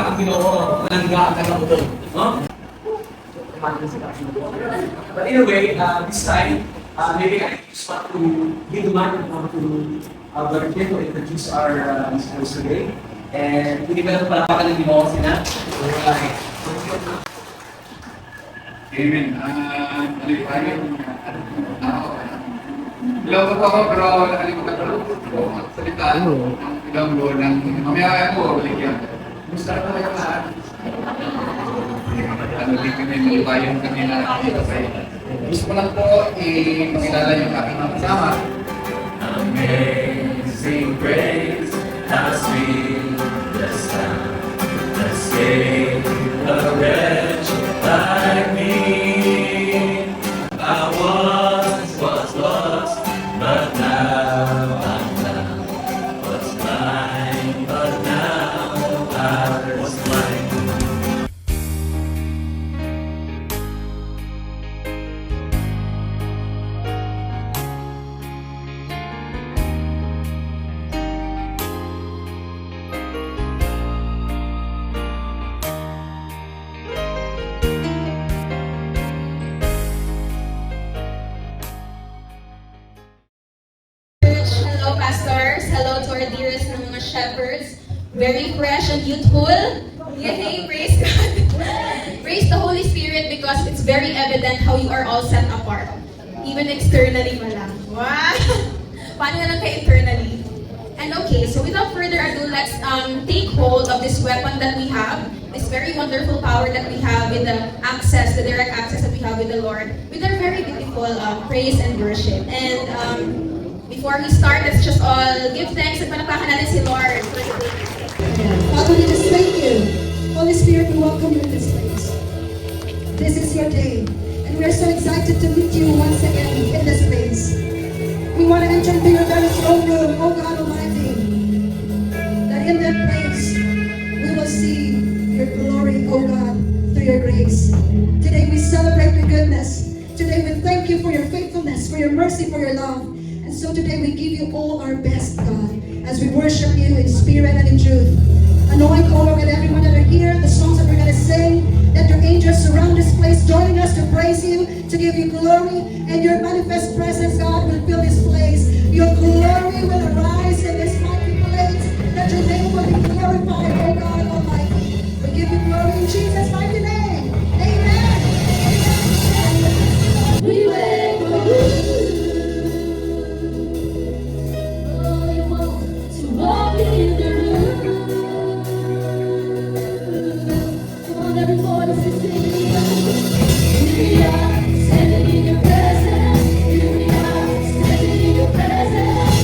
akong Ginoo, manangga ka na mo. No? But anyway, this time, maybe I just want to give the mic to Brother Kim to introduce our speakers today. And hindi ba naman palapakan ng Ginoo sila? Amen. Hello po ako, pero nakalimutan ko magsalita ng Ilonggo ng mamaya ko, baligyan. Gusto na kayo lahat. Di kami malibayan kami na nakikita sa'yo. Gusto ko lang po ipakilala yung aking mga kasama. Amazing grace, how sweet the sound that saved a wretch like me. I once was lost, but now I'm found. Was blind, but now I was blind. Hello, pastors. Hello to our dearest ng mga shepherds. Very fresh and youthful. Yay, praise God. Praise the Holy Spirit because it's very evident how you are all set apart. Even externally pa lang. Wow! Paano na lang kayo internally? And okay, so without further ado, let's take hold of this weapon that we have, this very wonderful power that we have with the access, the direct access that we have with the Lord, with our very beautiful praise and worship. And before we start, let's just all give thanks at panapakan natin si Lord. Father, we just thank you. Holy Spirit, we welcome you in this place. This is your day, and we are so excited to meet you once again in this place. We want to enter into your very throne room, oh God Almighty, that in that place we will see your glory, oh God, through your grace. Today we celebrate your goodness. Today we thank you for your faithfulness, for your mercy, for your love. And so today we give you all our best, God, as we worship you in spirit and in truth. Anoint all of everyone that are here, the songs that we're going to sing, that your angels surround this place, joining us to praise you, to give you glory, and your manifest presence, God, will fill this place. Your glory will arise in this mighty place, that your name will be glorified, oh God Almighty. We give you glory in Jesus' mighty name. Amen. We wait for you. Walk in the room. Come on, everyone, let's sing. Here we are, standing in your presence. Here we are, standing in your presence.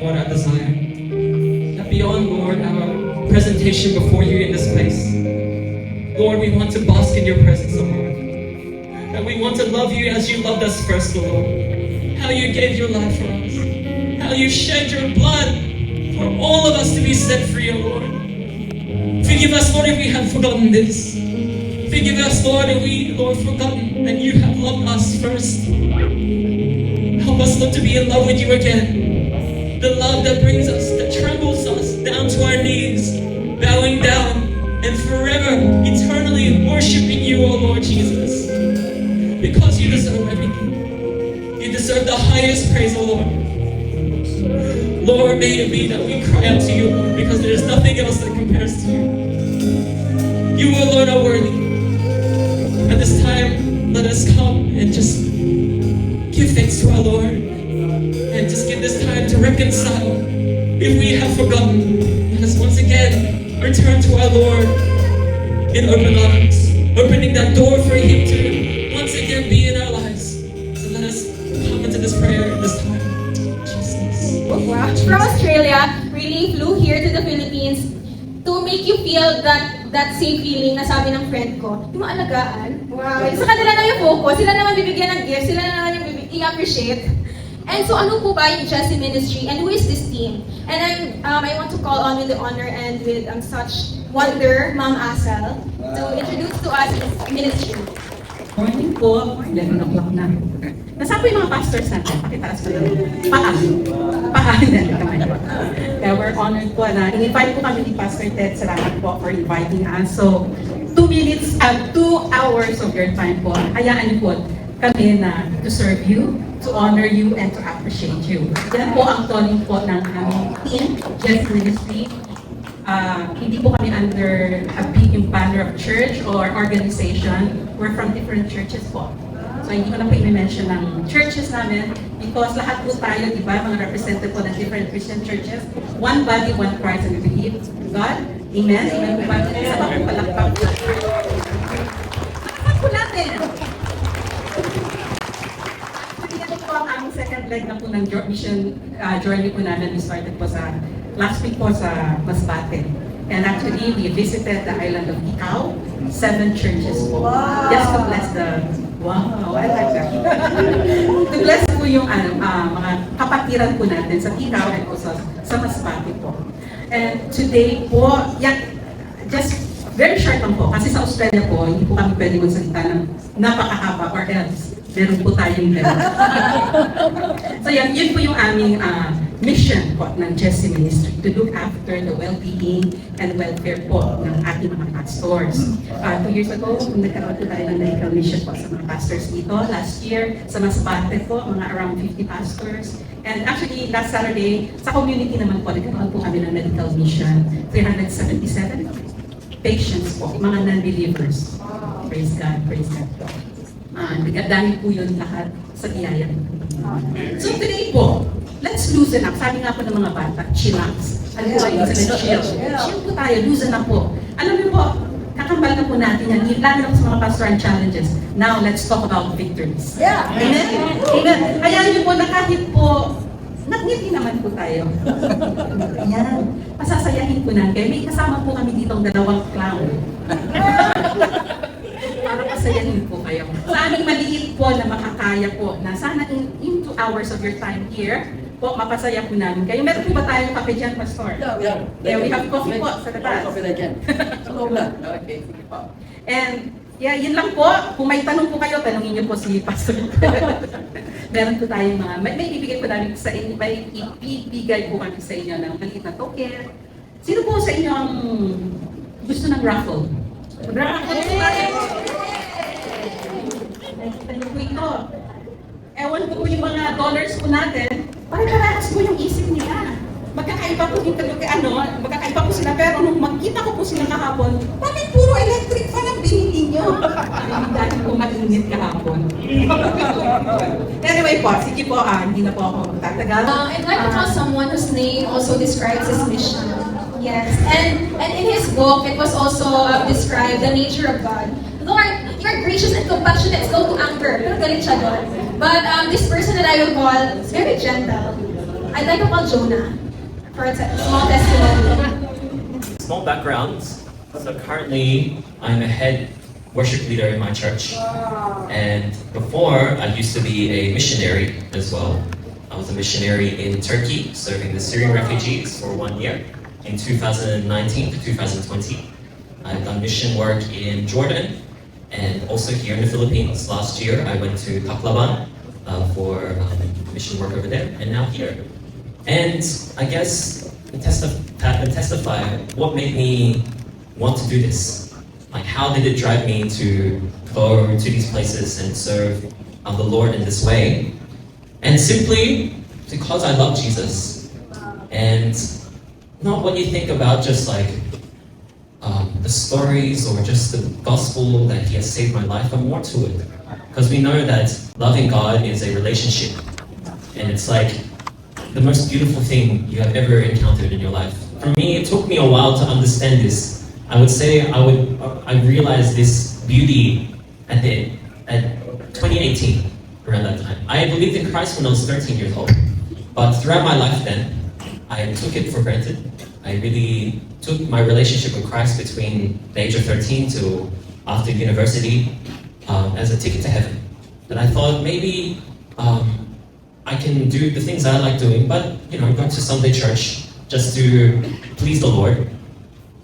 Lord, our desire. That beyond, Lord, our presentation before you in this place, Lord, we want to bask in your presence, O Lord. And we want to love you as you loved us first, O Lord. How you gave your life for us. How you shed your blood for all of us to be set free, O Lord. Forgive us, Lord, if we have forgotten this. Forgive us, Lord, if we, Lord, forgotten that you have loved us first. Help us, Lord, to be in love with you again. The love that brings us, that trembles us down to our knees, bowing down, and forever, eternally worshiping you, O Lord Jesus. Because you deserve everything. You deserve the highest praise, O Lord. Lord, may it be that we cry out to you because there is nothing else that compares to you. You alone are worthy. At this time, let us come and just give thanks to our Lord and just give this time to reconcile. If we have forgotten, let us once again return to our Lord in open arms, opening that door for Him to once again be in our lives. So let us come into this prayer at this time. Jesus. Wow. From Australia, really flew here to the Philippines to make you feel that same feeling na sabi ng friend ko, yung alagaan. Wow. Sa kanila na yung focus, sila naman bibigyan ng gift, sila naman yung i-appreciate. And so ano po ba yung Jesse Ministry and who is this team? And I want to call on with the honor and with such wonder, Ma'am Asel, to introduce to us this ministry. Morning po, 11 o'clock na. Nasaan po yung mga pastors natin? Pakitaas ko lang. Pakaanan naman po. Kaya we're honored po na in-invite po kami ni Pastor Ted. Salamat po for inviting us. So, 2 hours of your time po. Hayaan niyo po kami na to serve you, to honor you, and to appreciate you. Yan po ang calling po ng aming team, Jesse Ministry. Hindi po kami under a big banner of church or organization. We're from different churches po. So hindi ko na po i-mention ng churches namin because lahat po tayo, di ba, mga representative po ng different Christian churches. One body, one Christ, and we believe God. Amen? Amen po ba? Isa pa po palakpak. Palakpak po natin! Ito po ang aming second leg na po ng mission journey po namin. We started po sa last week po sa Masbate. And actually, we visited the island of Icao, 7 churches po. Wow. Just to bless the, wow, I like that. To bless po yung mga kapatiran po natin sa Icao and also sa Masbate po. And today po, just very short lang po, kasi sa Australia po, hindi po kami pwede magsalita ng napakahaba or else meron po tayong meron. So yun po yung aming mission po ng Jesse Ministry, to look after the well-being and welfare po ng ating mga pastors. 2 years ago, nagkaroon po tayo ng medical mission po sa mga pastors dito. Last year, sa Masbate po, mga around 50 pastors. And actually, last Saturday, sa community naman po, nagkaroon po kami ng medical mission. 377 patients po, mga non-believers. Praise God po. Nagdadami po yun lahat sa biyaya. So today po, let's loosen up. Sabi nga po ng mga bata, chillax. Alam po kayo, chill. Chill po tayo, loosen up po. Alam niyo po, kakambal na po natin yan. Lalo na po sa mga pastoral challenges. Now, let's talk about victories. Yeah. Amen? Amen. Hayaan niyo po na kahit po, ngiti naman po tayo. Ayan. Pasasayahin po natin. May kasama po kami ditong 2 clown. Para pasayahin po kayo. Sa aming maliit po na makakaya po, na sana in 2 hours of your time here, po, mapasaya po namin kayo. Meron po ba tayong kape dyan, Pastor? Yeah. We have coffee po sa labas. Coffee na dyan. Sa loob na. Okay, sige po. And, yun lang po. Kung may tanong po kayo, tanongin niyo po si Pastor. Meron po tayong mga, may ibigay po namin sa inyo, may ibigay po kami sa inyo ng maliit na token. Sino po sa inyo ang gusto ng raffle? Raffle po kayo! Nakikita niyo po ito. Ewan ko po yung mga dollars po natin, pare-parehas po yung isip nila. Magkakaiba po dito, magkakaiba po sila, pero nung magkita ko po sila kahapon, bakit puro electric fan ang binili nyo? Dahil po mainit kahapon. Anyway po, sige po, hindi na po ako tatagal. I'd like to tell someone whose name also describes his mission. Yes, and in his book, it was also described the nature of God. Lord, you're gracious and compassionate, slow to anger. Pero galit siya doon. But this person that I will call is very gentle. I'd like to call Jonah for a small testimony. Small background. So currently, I'm a head worship leader in my church. And before, I used to be a missionary as well. I was a missionary in Turkey, serving the Syrian refugees for 1 year, in 2019 to 2020. I've done mission work in Jordan, and also here in the Philippines. Last year, I went to Tacloban for mission work over there, and now here. And I guess to testify what made me want to do this. Like, how did it drive me to go to these places and serve the Lord in this way? And simply because I love Jesus. And not what you think about just like the stories or just the gospel that He has saved my life, but more to it. Because we know that loving God is a relationship. And it's like the most beautiful thing you have ever encountered in your life. For me, it took me a while to understand this. I would say I realized this beauty at 2018, around that time. I believed in Christ when I was 13 years old. But throughout my life then, I took it for granted. I really took my relationship with Christ between the age of 13 to after university as a ticket to heaven. And I thought maybe I can do the things I like doing, but go to Sunday church just to please the Lord.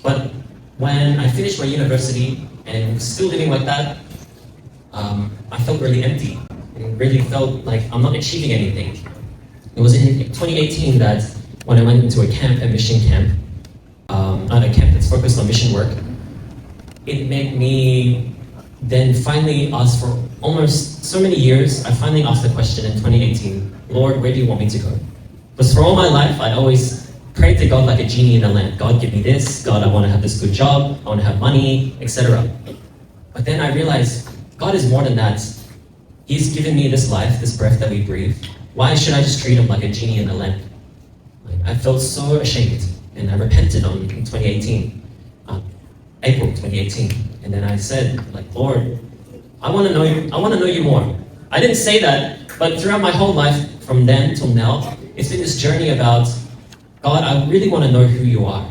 But when I finished my university and still living like that, I felt really empty and really felt like I'm not achieving anything. It was in 2018 that when I went into a camp, a mission camp, a camp that's focused on mission work, it made me then finally ask for almost so many years, I finally asked the question in 2018, Lord, where do you want me to go? Because for all my life, I always prayed to God like a genie in a lamp. God, give me this. God, I want to have this good job. I want to have money, etc. But then I realized God is more than that. He's given me this life, this breath that we breathe. Why should I just treat Him like a genie in a lamp? I felt so ashamed, and I repented in 2018, April 2018. And then I said, Lord, I want to know you. I want to know you more. I didn't say that, but throughout my whole life, from then till now, it's been this journey about, God, I really want to know who you are.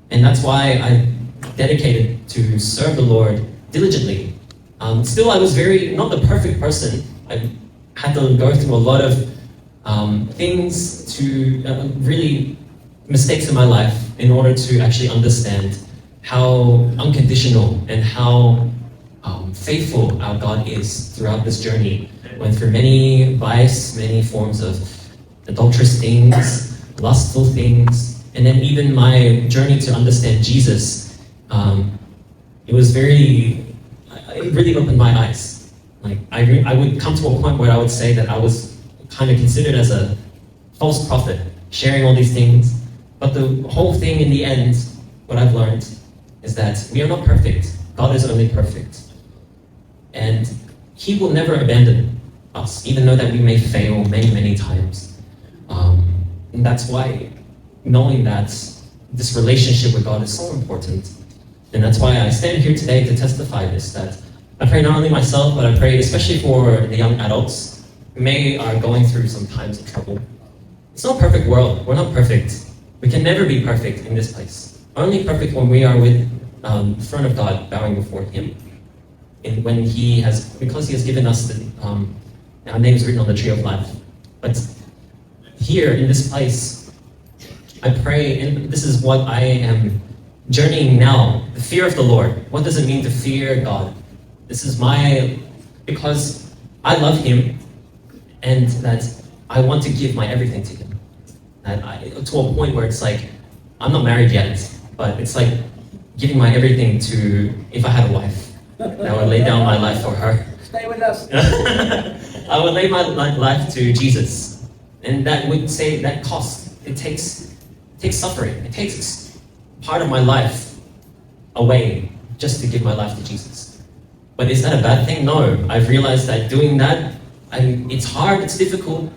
And that's why I dedicated to serve the Lord diligently. Still, I was not the perfect person. I had to go through a lot of things really mistakes in my life in order to actually understand how unconditional and how faithful our God is throughout this journey. Went through many vice, many forms of adulterous things, lustful things, and then even my journey to understand Jesus. It really opened my eyes. I would come to a point where I would say that I was kind of considered as a false prophet, sharing all these things. But the whole thing in the end, what I've learned is that we are not perfect. God is only perfect. And He will never abandon us, even though that we may fail many, many times. And that's why knowing that this relationship with God is so important. And that's why I stand here today to testify this, that I pray not only myself, but I pray especially for the young adults who are going through some times of trouble. It's not a perfect world. We're not perfect. We can never be perfect in this place. Only perfect when we are with in front of God, bowing before Him. And because He has given us our names written on the tree of life. But here in this place, I pray, and this is what I am journeying now, the fear of the Lord. What does it mean to fear God? This is because I love Him, and that I want to give my everything to Him. To a point where it's like, I'm not married yet, but it's like giving my everything to, if I had a wife, I would lay down my life for her. Stay with us. I would lay my life to Jesus. And that would say that cost. It takes suffering. It takes part of my life away just to give my life to Jesus. But is that a bad thing? No. I've realized that doing that, it's hard, it's difficult,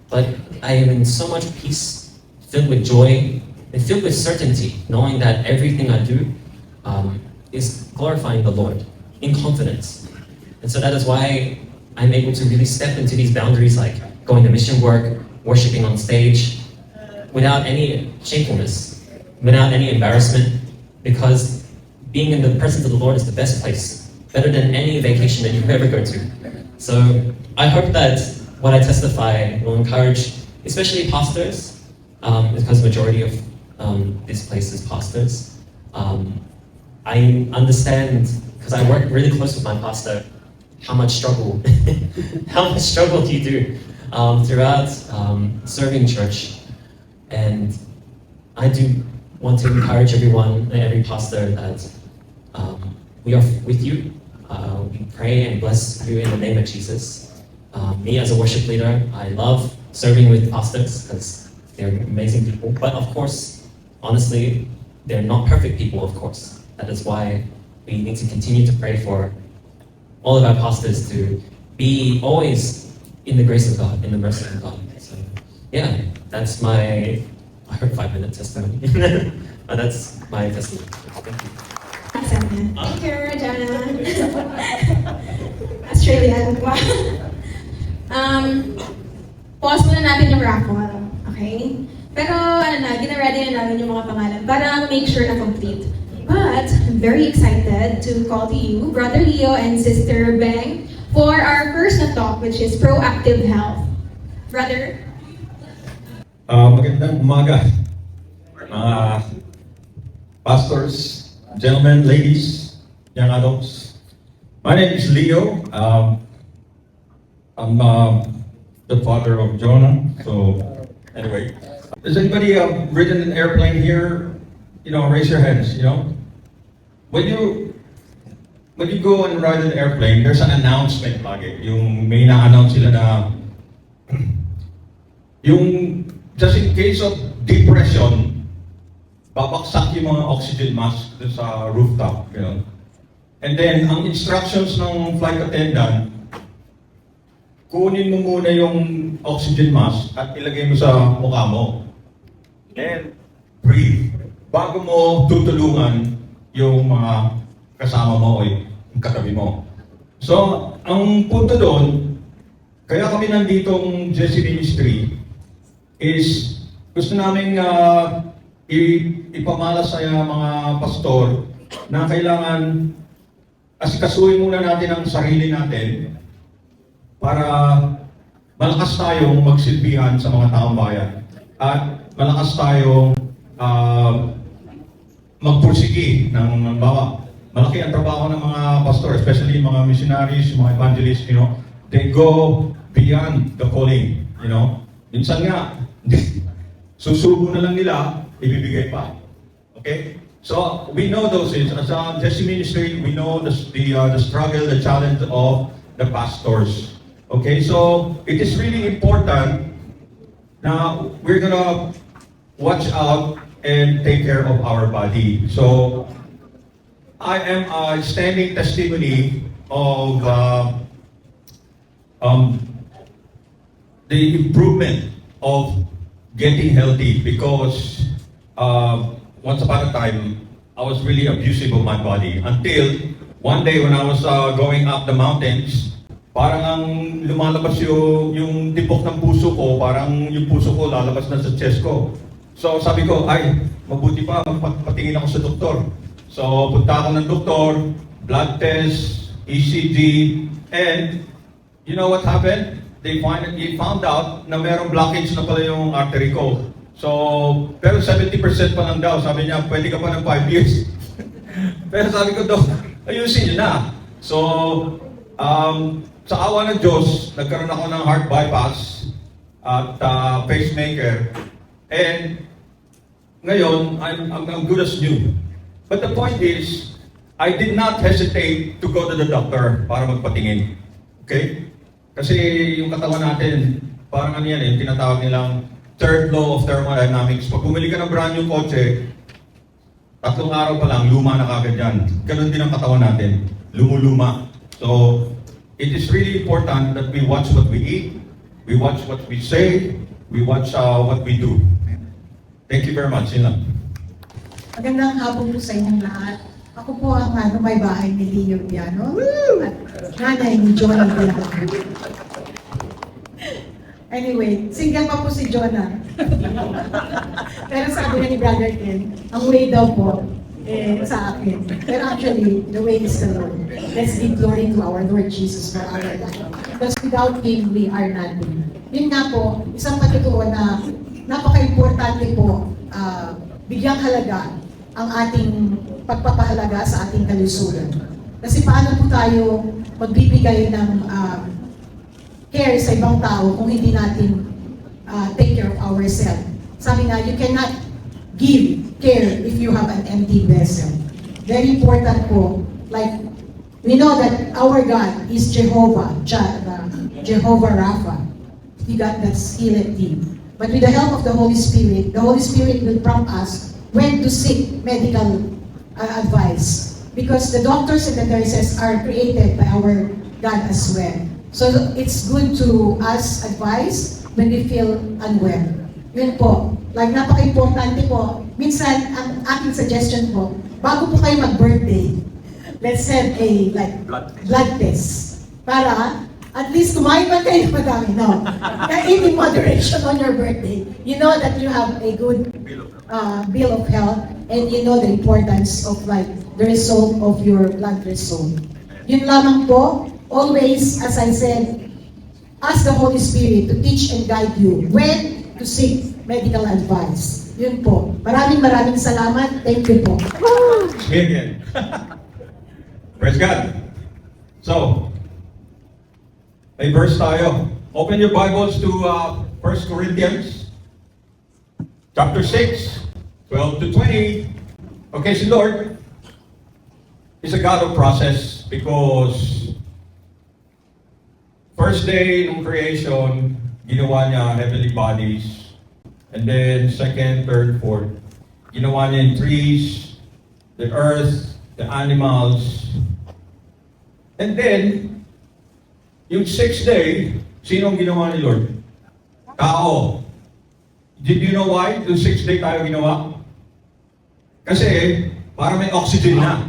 but I am in so much peace, filled with joy, and filled with certainty, knowing that everything I do is glorifying the Lord in confidence. And so that is why I'm able to really step into these boundaries, like going to mission work, worshiping on stage, without any shamefulness, without any embarrassment, because being in the presence of the Lord is the best place, better than any vacation that you could ever go to. So I hope that what I testify will encourage, especially pastors, because majority of this place is pastors. I understand, because I work really close with my pastor, how much struggle, how much struggle do you do throughout serving church. And I do want to encourage everyone, every pastor, that we are with you. We pray and bless you in the name of Jesus. Me as a worship leader, I love serving with pastors because they're amazing people. But of course, honestly, they're not perfect people, of course. That is why we need to continue to pray for all of our pastors to be always in the grace of God, in the mercy of God. So, yeah, that's my, I heard 5-minute testimony. But that's my testimony. Thank you. Thank you, Jana. Australian. Pause muna natin yung raffle. Okay? Pero gina-ready na namin yung mga pangalan para make sure na complete. But I'm very excited to call to you, Brother Leo and Sister Beng, for our first na talk, which is Proactive Health. Brother? Magandang umaga, mga pastors, gentlemen, ladies, young adults. My name is Leo. I'm the father of Jonah. So, anyway, has anybody ridden an airplane here? You know, raise your hands. You know, when you go and ride an airplane, there's an announcement lagi. Yung may na-announce sila na yung just in case of depression, babaksak yung mga oxygen mask sa rooftop, you know. And then, ang instructions ng flight attendant, kunin mo muna yung oxygen mask at ilagay mo sa mukha mo. And breathe. Bago mo tutulungan yung mga kasama mo o yung katabi mo. So, ang punto doon, kaya kami nanditong Jesse Ministry is gusto namin ipamala sa mga pastor na kailangan asikasuhin muna natin ang sarili natin para malakas tayong magsilbihan sa mga taong bayan at malakas tayong magpursigi ng bawa. Malaki ang trabaho ng mga pastor, especially mga missionaries, mga evangelists, you know, they go beyond the calling, you know. Minsan nga, susubo na lang nila, ibibigay pa. Okay? So, we know those things. As a Jesse Ministry, we know the struggle, the challenge of the pastors. Okay? So, it is really important na we're gonna watch out and take care of our body. So, I am a standing testimony of the improvement of getting healthy because once upon a time, I was really abusive of my body until one day when I was going up the mountains, parang ang lumalabas yung tibok ng puso ko, parang yung puso ko lalabas na sa chest ko. So sabi ko, ay, mabuti pa, magpatingin ako sa doktor. So punta ako ng doktor, blood test, ECG, and you know what happened? They found out na merong blockage na pala yung artery ko. So, pero 70% pa lang daw. Sabi niya, pwede ka pa ng 5 years. Pero sabi ko, Dok, ayusin niyo na. So, sa awa ng Diyos, nagkaroon ako ng heart bypass at pacemaker. And ngayon, I'm good as new. But the point is, I did not hesitate to go to the doctor para magpatingin. Okay? Kasi yung katawan natin, parang ano yan, yung tinatawag nilang third law of thermodynamics. Pag bumili ka ng brand new kotse, 3 araw pa lang, luma na kagad yan. Ganun din ang katawan natin, lumuluma. So, it is really important that we watch what we eat, we watch what we say, we watch what we do. Thank you very much. Yun lang. Magandang hapon po sa inyong lahat. Ako po ang may bahay ni Leo Piano at nanay ni Johnny Piano. Anyway, single pa po si Jonah. Pero sabi nga ni Brother Ken, ang way daw po, sa akin. Pero actually, the way is the Lord. Let's give glory to our Lord Jesus for our life. Because without Him, we are nothing. Yun nga po, isang patutuan na napaka-importante po, bigyang halaga ang ating pagpapahalaga sa ating kalusugan. Kasi paano po tayo magbibigay ng care sa ibang tao kung hindi natin take care of ourselves. Sabi nga, you cannot give care if you have an empty vessel. Very important po, like, we know that our God is Jehovah Rapha. He got that healed team. But with the help of the Holy Spirit will prompt us when to seek medical advice. Because the doctors and the nurses are created by our God as well. So it's good to ask advice when we feel unwell. Yun po. Like, napaka-importante po. Minsan, ang aking suggestion po, bago po kayo mag-birthday, let's have a blood test. Para at least kumain man kayo madami. No. Eat in moderation on your birthday. You know that you have a good bill of health, and you know the importance of the result of your blood result. Yun lamang po. Always, as I said, ask the Holy Spirit to teach and guide you when to seek medical advice. Yun po. Maraming salamat. Thank you po. Me again. Praise God. So, may verse tayo. Open your Bibles to 1 Corinthians chapter 6, 12 to 20. Okay, si Lord is a God of process because first day ng creation, ginawa niya heavenly bodies. And then second, third, fourth, ginawa niya yung trees, the earth, the animals. And then, yung sixth day, sinong ginawa ni Lord? Tao. Did you know why yung sixth day tayo ginawa? Kasi, para may oxygen na.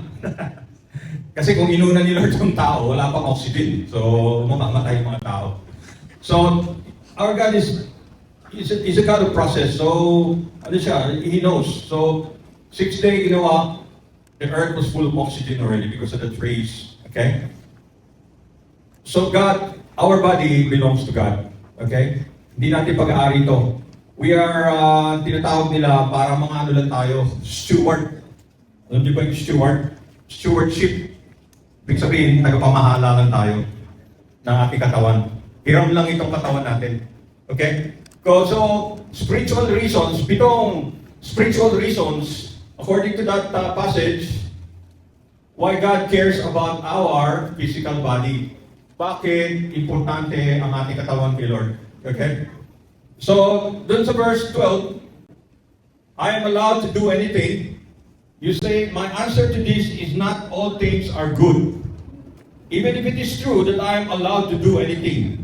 Kasi kung inuna ni Lord yung tao, wala pang oxygen. So, mamamatay yung mga tao. So, our God is a God of process. So, ano siya? He knows. So, sixth day ginawa, the earth was full of oxygen already because of the trees. Okay? So, God, our body belongs to God. Okay? Hindi natin pag-aari ito. We are, tinatawag nila, para mga ano lang tayo, steward. Alam niyo ba yung steward? Stewardship. Ibig sabihin, tagapamahala lang tayo ng ating katawan. Hiram lang itong katawan natin. Okay? So, spiritual reasons, pitong spiritual reasons, according to that passage, why God cares about our physical body. Bakit importante ang ating katawan kay Lord? Okay? So, dun sa verse 12, I am allowed to do anything. You say, my answer to this is not all things are good. Even if it is true that I am allowed to do anything.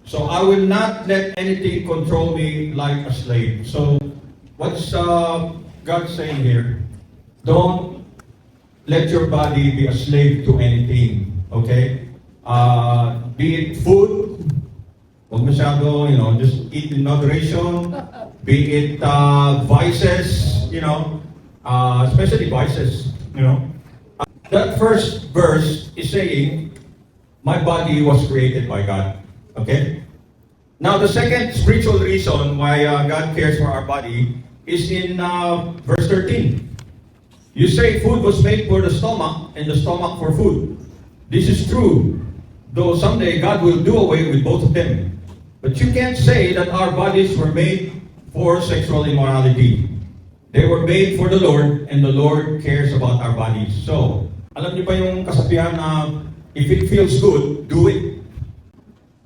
So I will not let anything control me like a slave. So what's God saying here? Don't let your body be a slave to anything. Okay? Be it food, huwag masyado, just eat in moderation. Be it vices, especially vices, That first verse is saying, my body was created by God. Okay? Now, the second spiritual reason why God cares for our body is in verse 13. You say food was made for the stomach and the stomach for food. This is true, though someday God will do away with both of them. But you can't say that our bodies were made for sexual immorality. They were made for the Lord, and the Lord cares about our bodies. So, alam niyo ba yung kasabihan na if it feels good, do it.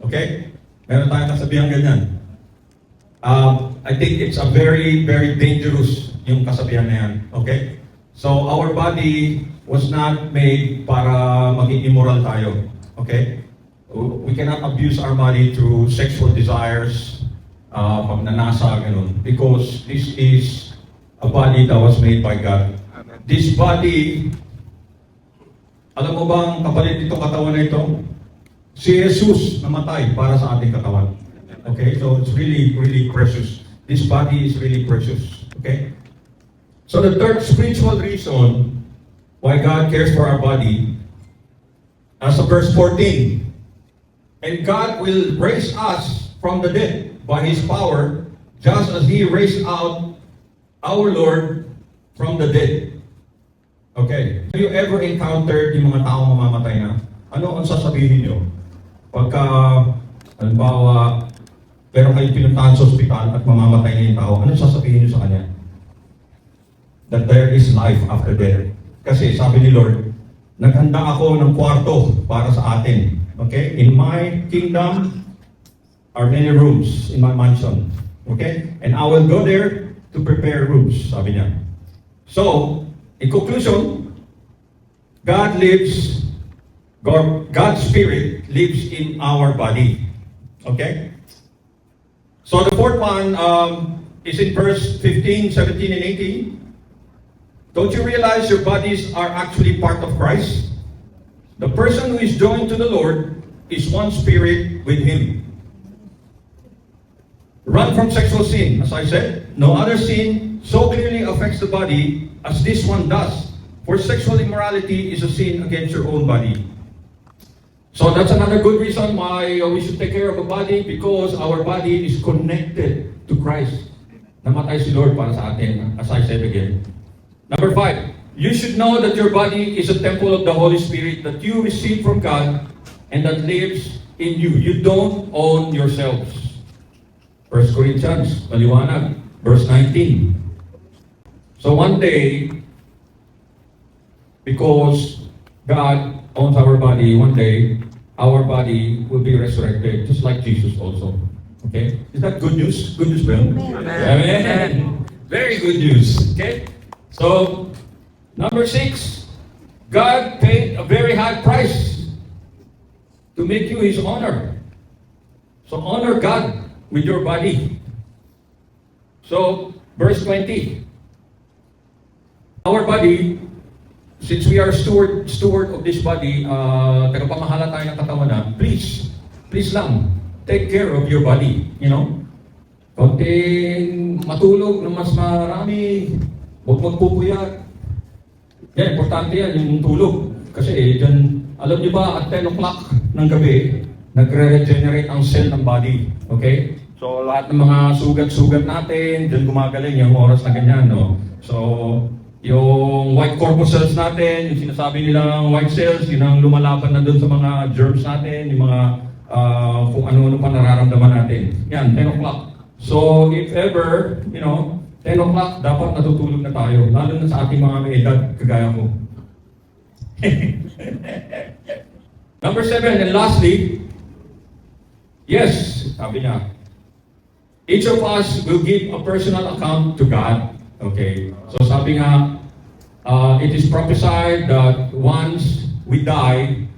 Okay? Meron tayong kasabihan ganyan. I think it's a very, very dangerous yung kasabihan na yan. Okay? So, our body was not made para maging immoral tayo. Okay? We cannot abuse our body through sexual desires, pagnanasa, ganun. Because this is a body that was made by God. This body, alam mo bang kapalit itong katawan na ito? Si Jesus namatay para sa ating katawan. Okay, so it's really, really precious. This body is really precious. Okay? So the third spiritual reason why God cares for our body, as of verse 14, and God will raise us from the dead by His power, just as He raised out our Lord from the dead. Okay. Have you ever encountered yung mga taong mamamatay na? Ano ang sasabihin nyo? Pagka, halimbawa, pero kayo pinuntahan sa ospital at mamamatay na yung tao, ano sasabihin nyo sa kanya? That there is life after death. Kasi sabi ni Lord, naghanda ako ng kwarto para sa atin. Okay? In my kingdom are many rooms in my mansion. Okay? And I will go there to prepare rooms, sabi niya. So, in conclusion, God's Spirit lives in our body. Okay? So the fourth one is in verse 15, 17, and 18. Don't you realize your bodies are actually part of Christ? The person who is joined to the Lord is one spirit with Him. Run from sexual sin, as I said. No other sin so clearly affects the body as this one does. For sexual immorality is a sin against your own body. So that's another good reason why we should take care of the body, because our body is connected to Christ. Namatay si Lord para sa atin, as I said again. Number 5, you should know that your body is a temple of the Holy Spirit that you receive from God and that lives in you. You don't own yourselves. 1 Corinthians, maliwanag, verse 19. So one day, because God owns our body, one day, our body will be resurrected, just like Jesus also. Okay? Is that good news? Good news, Bill? Amen. Very good news. Okay? So, number 6, God paid a very high price to make you His honor. So, honor God with your body. So, verse 20. Our body, since we are steward of this body, tagapamahala tayo ng katawan na, please lang, take care of your body, you know? Konting matulog na mas marami, huwag magpupuyat. Yan, importante yan, yung tulog. Kasi dyan, alam niyo ba, at 10 o'clock ng gabi, nagre-regenerate ang cell ng body. Okay? So, lahat ng mga sugat-sugat natin, dyan gumagaling yung oras na ganyan, no? So, yung white corpuscles natin, yung sinasabi nilang white cells, yun ang lumalaban na doon sa mga germs natin, yung mga kung ano-ano pa nararamdaman natin. Yan, 10 o'clock. So, if ever, 10 o'clock, dapat natutulog na tayo. Lalo na sa ating mga may edad, kagaya ko. Number 7, and lastly, yes, sabi niya, each of us will give a personal account to God. Okay, so sabi nga, it is prophesied that once we die,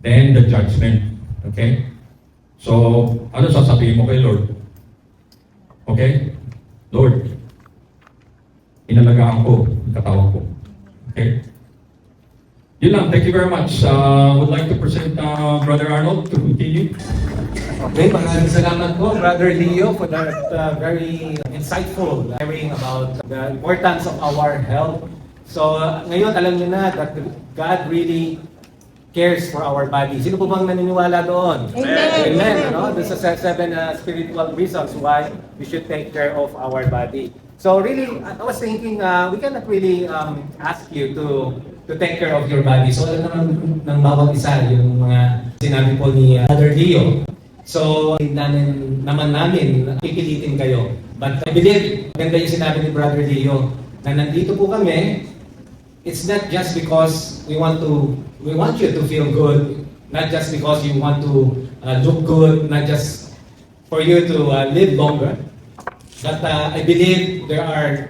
then the judgment. Okay? So, ano sasabihin mo kay Lord? Okay? Lord, inalagaan ko ang katawan ko. Okay? Yun lang. Thank you very much. Would like to present Brother Arnold to continue. Okay, maraming salamat po, Brother Leo, for that very insightful sharing about the importance of our health. So, ngayon alam niyo na that God really cares for our body. Sino po bang naniniwala doon? Amen. Amen. Ano? There's 7 spiritual reasons why we should take care of our body. So really, I was thinking, we cannot really ask you to take care of your body. So alam naman ng bawat isa yung mga sinabi po ni Brother Leo. So, naman namin pipilitin kayo. But I believe, maganda yung sinabi ni Brother Leo, na nandito po kami, it's not just because we want you to feel good, not just because you want to look good, not just for you to live longer. But I believe there are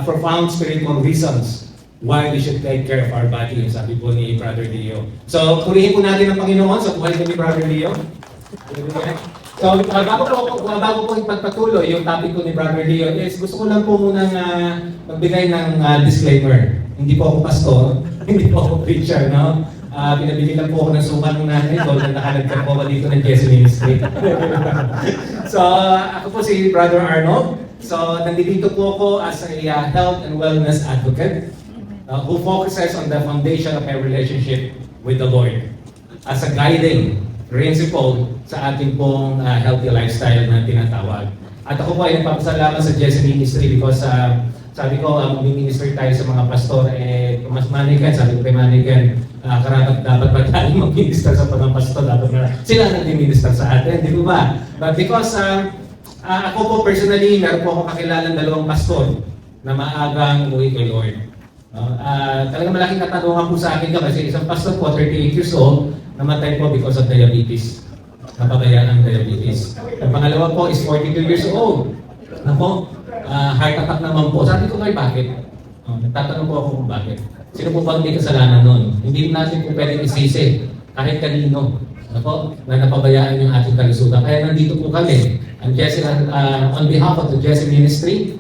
profound spiritual reasons why we should take care of our body, yung sabi po ni Brother Leo. So, purihin po natin ang Panginoon sa buhay ni Brother Leo. So, bago po ipagpatuloy yung topic ko ni Brother Leo is gusto ko lang po munang magbigay ng disclaimer. Hindi po ako pastor, hindi po ako preacher, no? Pinabili lang po ako ng suman ng nanay ko na nakalagkan po ako dito ng Jesse Ministry. So, ako po si Brother Arnold. So, nandito po ako as a health and wellness advocate who focuses on the foundation of my relationship with the Lord as a guiding principle sa ating pong healthy lifestyle na tinatawag. At ako po ay nagpapasalamat sa Jesse Ministry because sabi ko, mag-minister tayo sa mga pastor, mas Manigan, sabi ko kay Manigan, karapat dapat ba tayo mag-minister sa mga pastor, dapat na sila nag-minister sa atin, di ba? But because ako po personally, meron po akong kakilalang dalawang pastor na maagang umuwi kay Lord. Talagang malaking katanungan po sa akin kasi isang pastor po, 38 years old, namatay po because of diabetes. Napabayaan ng diabetes. Ang pangalawa po is 42 years old. Ako, heart attack naman po. Sabi ko kayo, bakit? Nagtatanong po ako kung bakit. Sino po ba may kasalanan nun? Hindi natin po pwedeng isisi kahit kanino. Ako, na napabayaan yung ating kalusugan. Kaya nandito po kami. And Jesse, on behalf of the Jesse Ministry,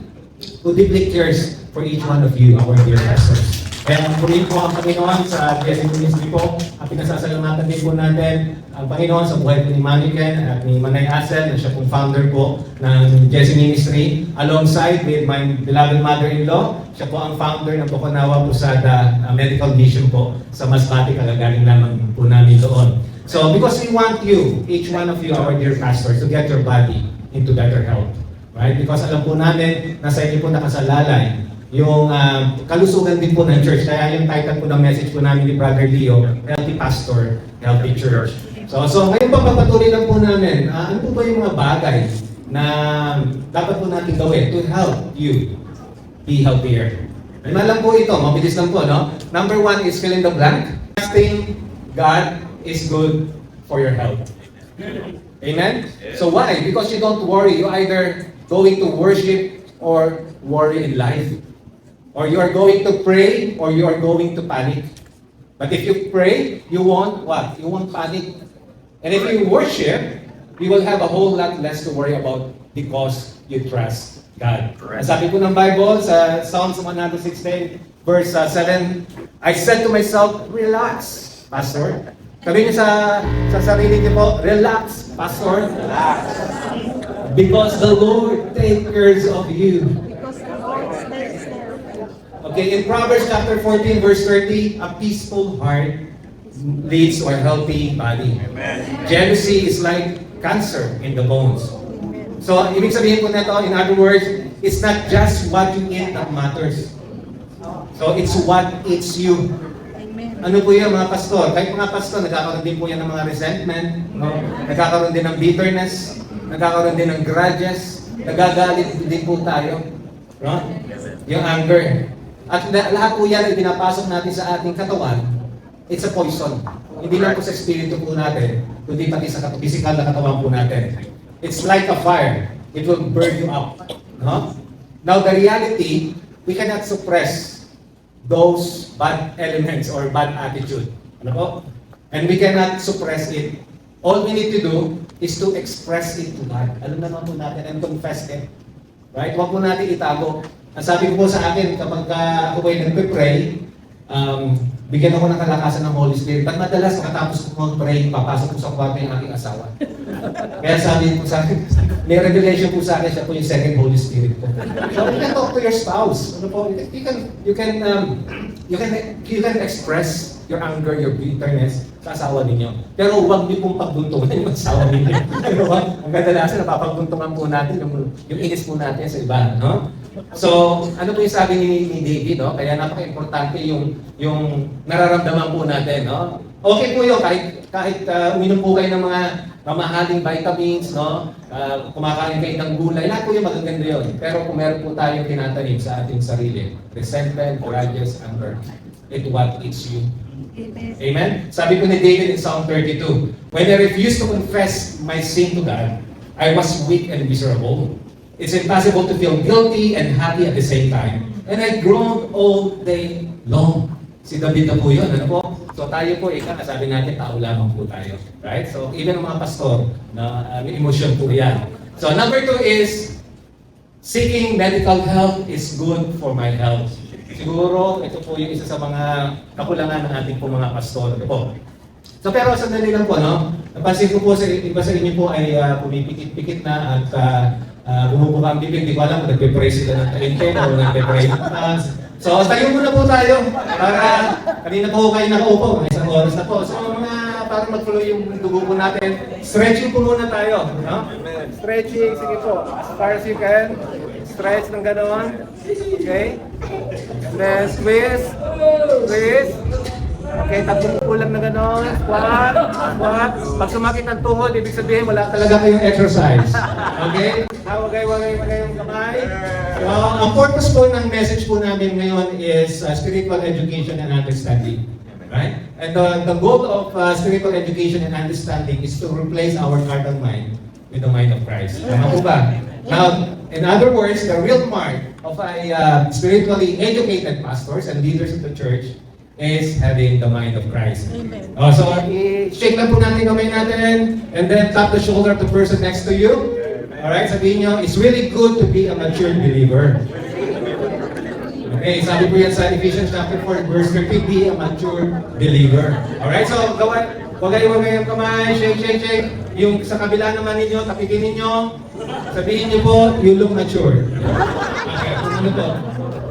who deeply cares for each one of you, our dear pastors. Kaya purihin po ang Panginoon sa Jesse Ministry po. At pinasasalamatan din po natin ang Panginoon sa buhay po ni Manigan at ni Manay Asel, na siya pong founder po ng Jesse Ministry. Alongside with my beloved mother-in-law, siya po ang founder ng Bukonawa Pusada Medical Mission po sa Masbate, kagagaling lamang po namin doon. So because we want you, each one of you, our dear pastors, to get your body into better health. Right? Because alam po natin, nasa inyo po nakasalalay yung kalusugan din po ng church. Kaya yung title po ng message po namin ni Brother Leo, Healthy Pastor, Healthy Church. So ngayon po papatuloy lang po namin, ano po ba yung mga bagay na dapat po natin gawin to help you be healthier? Lima lang po ito, mabilis lang po, no? Number 1 is fill in the blank. Trusting God is good for your health. Amen? So why? Because you don't worry. You either going to worship or worry in life. Or you are going to pray, or you are going to panic. But if you pray, you won't what? You won't panic. And if you worship, you will have a whole lot less to worry about because you trust God. Ang sabi po ng Bible sa Psalms 116, verse 7, I said to myself, relax, Pastor. Sabi niyo sa sarili niyo po, relax, Pastor. Relax. Because the Lord takes care of you. Okay, in Proverbs chapter 14, verse 30, a peaceful heart leads to a healthy body. Amen. Jealousy is like cancer in the bones. So, ibig sabihin po nito, in other words, it's not just what you eat that matters. So, it's what eats you. Ano po yan mga pastor? Kahit mga pastor, nagkakaroon din po yan ng mga resentment, no? Nagkakaroon din ng bitterness, nagkakaroon din ng grudges, nagagalit din po tayo. No? Yung anger. At lahat po yan ay pinapasok natin sa ating katawan. It's a poison. Hindi lang po sa espiritu po natin, kundi pati sa physical na katawan po natin. It's like a fire. It will burn you up. No? Now the reality, we cannot suppress those bad elements or bad attitude. Ano po? And we cannot suppress it. All we need to do is to express it to God. Alam naman po natin and confess it. Right? Huwag po natin itago. Ang sabi ko po sa akin, kapag ako ay nagpe-pray, bigyan ako ng kalakasan ng Holy Spirit. At madalas, makatapos ko mag-pray, papasok ko sa kwarto yung aking asawa. Kaya sabi po sa akin, may revelation po sa akin, siya po yung second Holy Spirit po. So you can talk to your spouse. Ano po? You can express your anger, your bitterness sa asawa ninyo. Pero huwag niyo pong pagbuntungan yung asawa ninyo. Pero ang kadalasan, napapagbuntungan po natin yung inis po natin sa iba. No? So, ano po yung sabi ni David, no? Kaya napaka-importante yung nararamdaman po natin, no? Okay po yun, kahit uminom po kayo ng mga mamahaling vitamins, no? Kumakain kayo ng gulay, lahat po yung magaganda yun. Pero kung meron po tayong tinatanim sa ating sarili, resentment, grudges, anger, it what eats you. Amen? Sabi po ni David in Psalm 32, when I refused to confess my sin to God, I was weak and miserable. It's impossible to feel guilty and happy at the same time. And I groaned all day long. Si David na po yun, ano po? So tayo po, sabi natin, tao lamang po tayo. Right? So even ang mga pastor, na may emotion po yan. So number 2 is, seeking medical help is good for my health. Siguro, ito po yung isa sa mga kakulangan ng ating po mga pastor. Ito po. So pero sandali lang po, no? Napansin ko po sa iba sa inyo po ay pumipikit-pikit na at bumubuka ang bibig. Di ko alam kung nagpe-pray sila ng talente o nagpe-pray ng tongues. So tayo muna po tayo para kanina po kayo nakaupo, isang oras na po. So mga para mag-flow yung dugo po natin, stretching po muna tayo, no? Stretching, sige po, as far as you can. Stretch ng gano'n. Okay? Then squeeze. Squeeze. Okay, tatlong kulang na gano'n. Squat. Squat. Pag sumakit ang tuhod, ibig sabihin wala talaga kayong exercise. Okay? Wagay yung kamay. So, ang purpose po ng message po namin ngayon is spiritual education and understanding. Right? And the goal of spiritual education and understanding is to replace our carnal mind with the mind of Christ. Tama po ba? Now, in other words, the real mark of a spiritually educated pastors and leaders of the church is having the mind of Christ. Amen. So, shake lang po natin kamay natin and then tap the shoulder of the person next to you. Alright, sabihin nyo, it's really good to be a mature believer. Okay, sabi po yan sa Ephesians chapter 4, verse 30, be a mature believer. Alright, so wagay yung kamay, shake. Yung sa kabila naman ninyo, tapikin ninyo, sabihin nyo po, you look mature. Okay, ano po?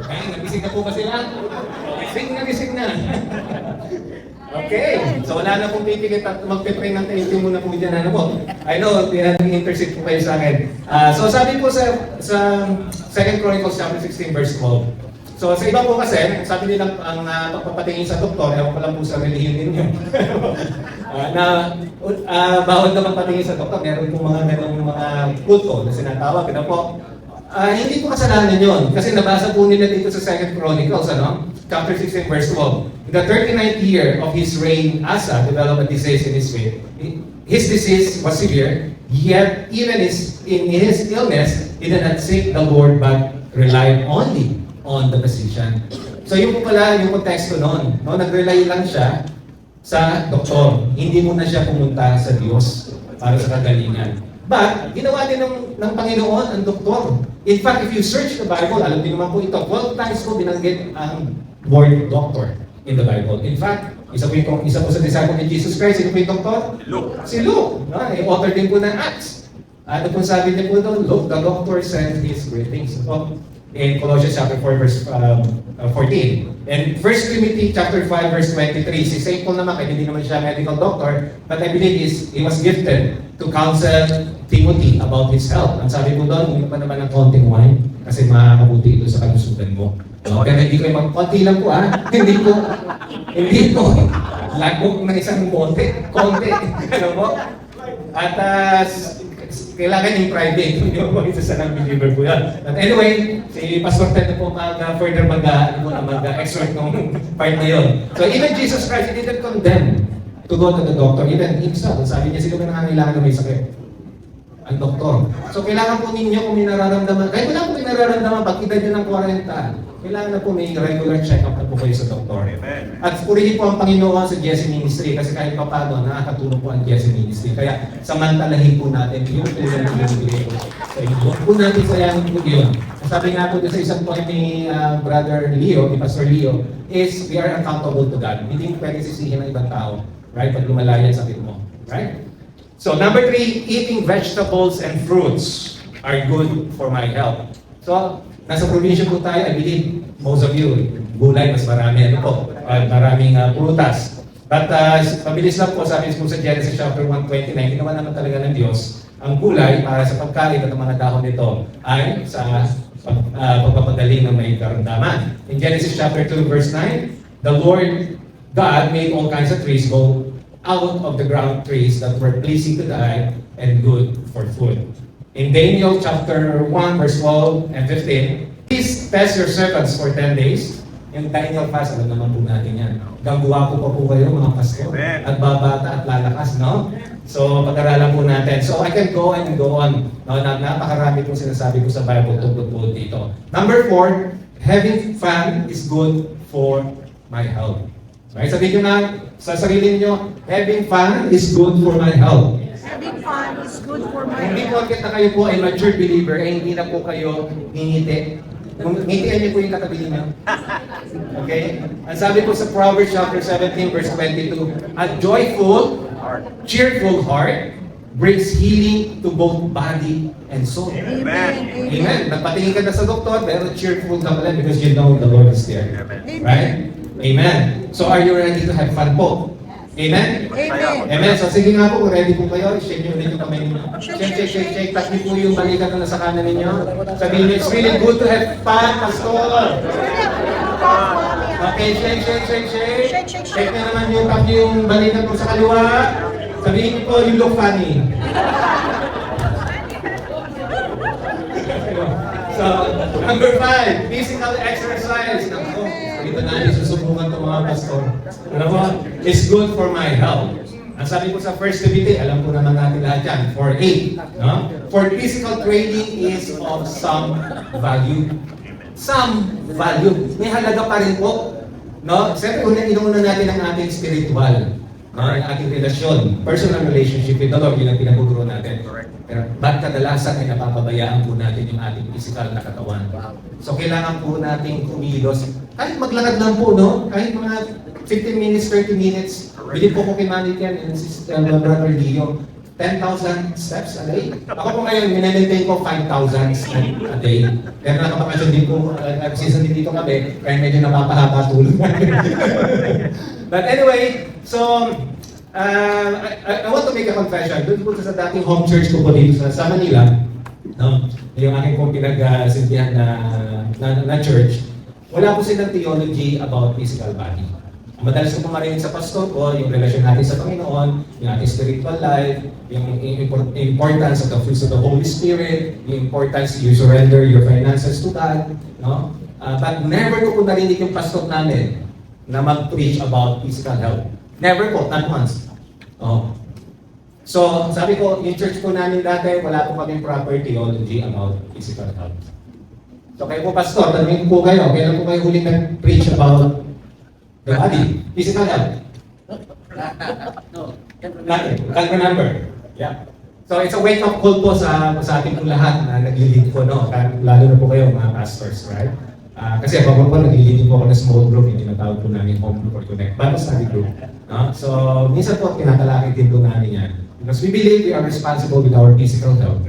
Okay, nagising na po ba sila? Gising na. Okay, so wala na pong pipigit at magpe-pray ng thank you muna po dyan. Ano po? I know, intercede po kayo sa akin. So sabi po sa 2 Chronicles chapter 16 verse 12. So sa iba po kasi, sabi nila ang pagpapatingin sa doktor, ewan ko lang po sa relihiyon ninyo. Bawal naman patingin sa doktor, meron po mga ganong mga kulto na sinatawag. Ano po? Hindi po kasalanan yun. Kasi nabasa po nila dito sa 2 Chronicles, chapter 16 verse 12. In the 39th year of his reign, Asa developed a disease in his faith. His disease was severe, yet even in his illness, he did not seek the Lord but relied only on the physician. So yun po pala yung konteksto noon. No? Nag-rely lang siya sa doktor. Hindi muna siya pumunta sa Diyos para sa kagalingan. But, ginawa din ng Panginoon ang doktor. In fact, if you search the Bible, alam niyo naman po ito, 12 times po binanggit ang word doctor in the Bible. In fact, isa po sa disciple ni Jesus Christ, sino po yung doktor? Luke. Si Luke. No? Author din po ng Acts. Ano po sabi niya po doon? Luke, the doctor sent his greetings. In Colossians chapter 4 verse 14. And 1 Timothy chapter 5 verse 23. Si St. Paul naman, kahit hindi naman siya medical doctor, but I believe he was gifted to counsel Timothy about his health. Ang sabi ko doon, hindi pa naman ng konting wine kasi makakabuti ito sa kalusugan mo. Pero hindi ko yung konti lang po hindi po lagok ng isang konti. Ano po? At kailangan yung private, hindi mo isa sa non-believer po yan. But anyway, si Pastor Ted na po further mag-exhort ng part na yun. So even Jesus Christ, he didn't condemn to go to the doctor. Even himself, sabi niya, sino ba nangangailangan na may sakit? Ang doktor. So kailangan po ninyo kung may nararamdaman, kahit wala po may nararamdaman, pag edad nyo ng 40, kailangan na po may regular check-up na po kayo sa doktor. Amen. At purihin po ang Panginoon sa Jesse Ministry kasi kahit pa paano, nakakatulong po ang Jesse Ministry. Kaya samantalahin po natin yung tulong na binibigay po sa inyo. Huwag po natin sayangin po yun. Sabi nga po sa isang point ni Brother Leo, ni Pastor Leo, is we are accountable to God. Hindi mo pwede sisihin ng ibang tao. Right? Pag lumalaya sa sakit mo. Right? So number 3, eating vegetables and fruits are good for my health. So, nasa probinsya po tayo, I believe, most of you, gulay, mas marami, maraming prutas. But, mabilis lang po, sabi po sa Genesis chapter 1:29, ginawa naman talaga ng Diyos, ang gulay para sa pagkain at ang mga dahon nito ay sa pagpapagaling ng may karamdaman. In Genesis chapter 2, verse 9, the Lord God made all kinds of trees go out of the ground, trees that were pleasing to the eye and good for food. In Daniel chapter 1, verse 12 and 15, please test your servants for 10 days. Yung Daniel fast, alam naman po natin yan. Gangguwapo pa po kayo mga pastor. At babata at lalakas, no? So, pag-aralan po natin. So, I can go and go on. No, napakarami pong sinasabi ko sa Bible tungkol po dito. Number 4, having fun is good for my health. Right? Sabihin nyo na sa sarili nyo, having fun is good for my health. Having fun is good for my Hindi health. porket na kayo po ay mature believer, ay hindi na po kayo ngingiti. Ngitian niyo po yung katabi niyo. Okay? Ang sabi po sa Proverbs chapter 17 verse 22, a joyful, cheerful heart brings healing to both body and soul. Amen. Nagpatingin ka na sa doktor, pero cheerful ka pala because you know the Lord is there. Right? Amen. So are you ready to have fun po? Amen? Amen. So sige nga po, kung ready po kayo, shake nyo ulit yung kamay ninyo. Shake. Touch niyo po yung balikat na nasa kanan ninyo. Sabihin niyo, it's really good to have fun, Pastor. Okay, shake. Shake na naman yung tap yung balikat po sa kaliwa. Sabihin niyo po, you look funny. So, number 5, physical exercise. Ito na susubukan itong mga pastor. Alam mo, it's good for my health. Ang sabi ko sa 1 Timothy, alam po naman natin lahat yan, 4:8. No? For physical training is of some value. Some value. May halaga pa rin po. No? Siyempre, inuuna natin ang ating spiritual. Ang ating relasyon, personal relationship with the Lord, yun ang pinaguguro natin. Pero ba't kadalasan ay napapabayaan po natin yung ating physical na katawan? So kailangan po nating kumilos. Kahit maglakad lang po, no? Kahit mga 15 minutes, 30 minutes. Bilip po ko kay Manny Ken and Brother Leo. 10,000 steps a day. Ako po ngayon, minamaintain ko 5,000 steps a day. Pero nakapakasyon din po, season din dito kami, kaya medyo napapahaba tulog. But anyway, so, I want to make a confession. Doon po sa dating home church ko po dito sa Manila, no? Yung aking pong pinag-sintihan na church, wala po silang theology about physical body. Madalas ko marinig sa pastor ko, yung relasyon natin sa Panginoon, yung ating spiritual life, yung importance of the fruits of the Holy Spirit, yung importance you surrender your finances to God, no? But never ko po narinig yung pastor namin na mag-preach about physical health. Never po, not once. Oh. So, sabi ko, yung church po namin dati, wala po kaming proper theology about physical health. So, kayo po pastor, tanongin po kayo, kailan po kayo huling nag-preach about the body, physical health? Nothing. Can't remember. Yeah. So, it's a wake-up call po sa ating po lahat na nag-lead po, no? Lalo na po kayo, mga pastors, right? Kasi ako po, nag-lead po ako ng small group, yung tinatawag po namin home group or connect, Bible study group. No? So, minsan po, tinatalakay din po namin yan. Because we believe we are responsible with our physical health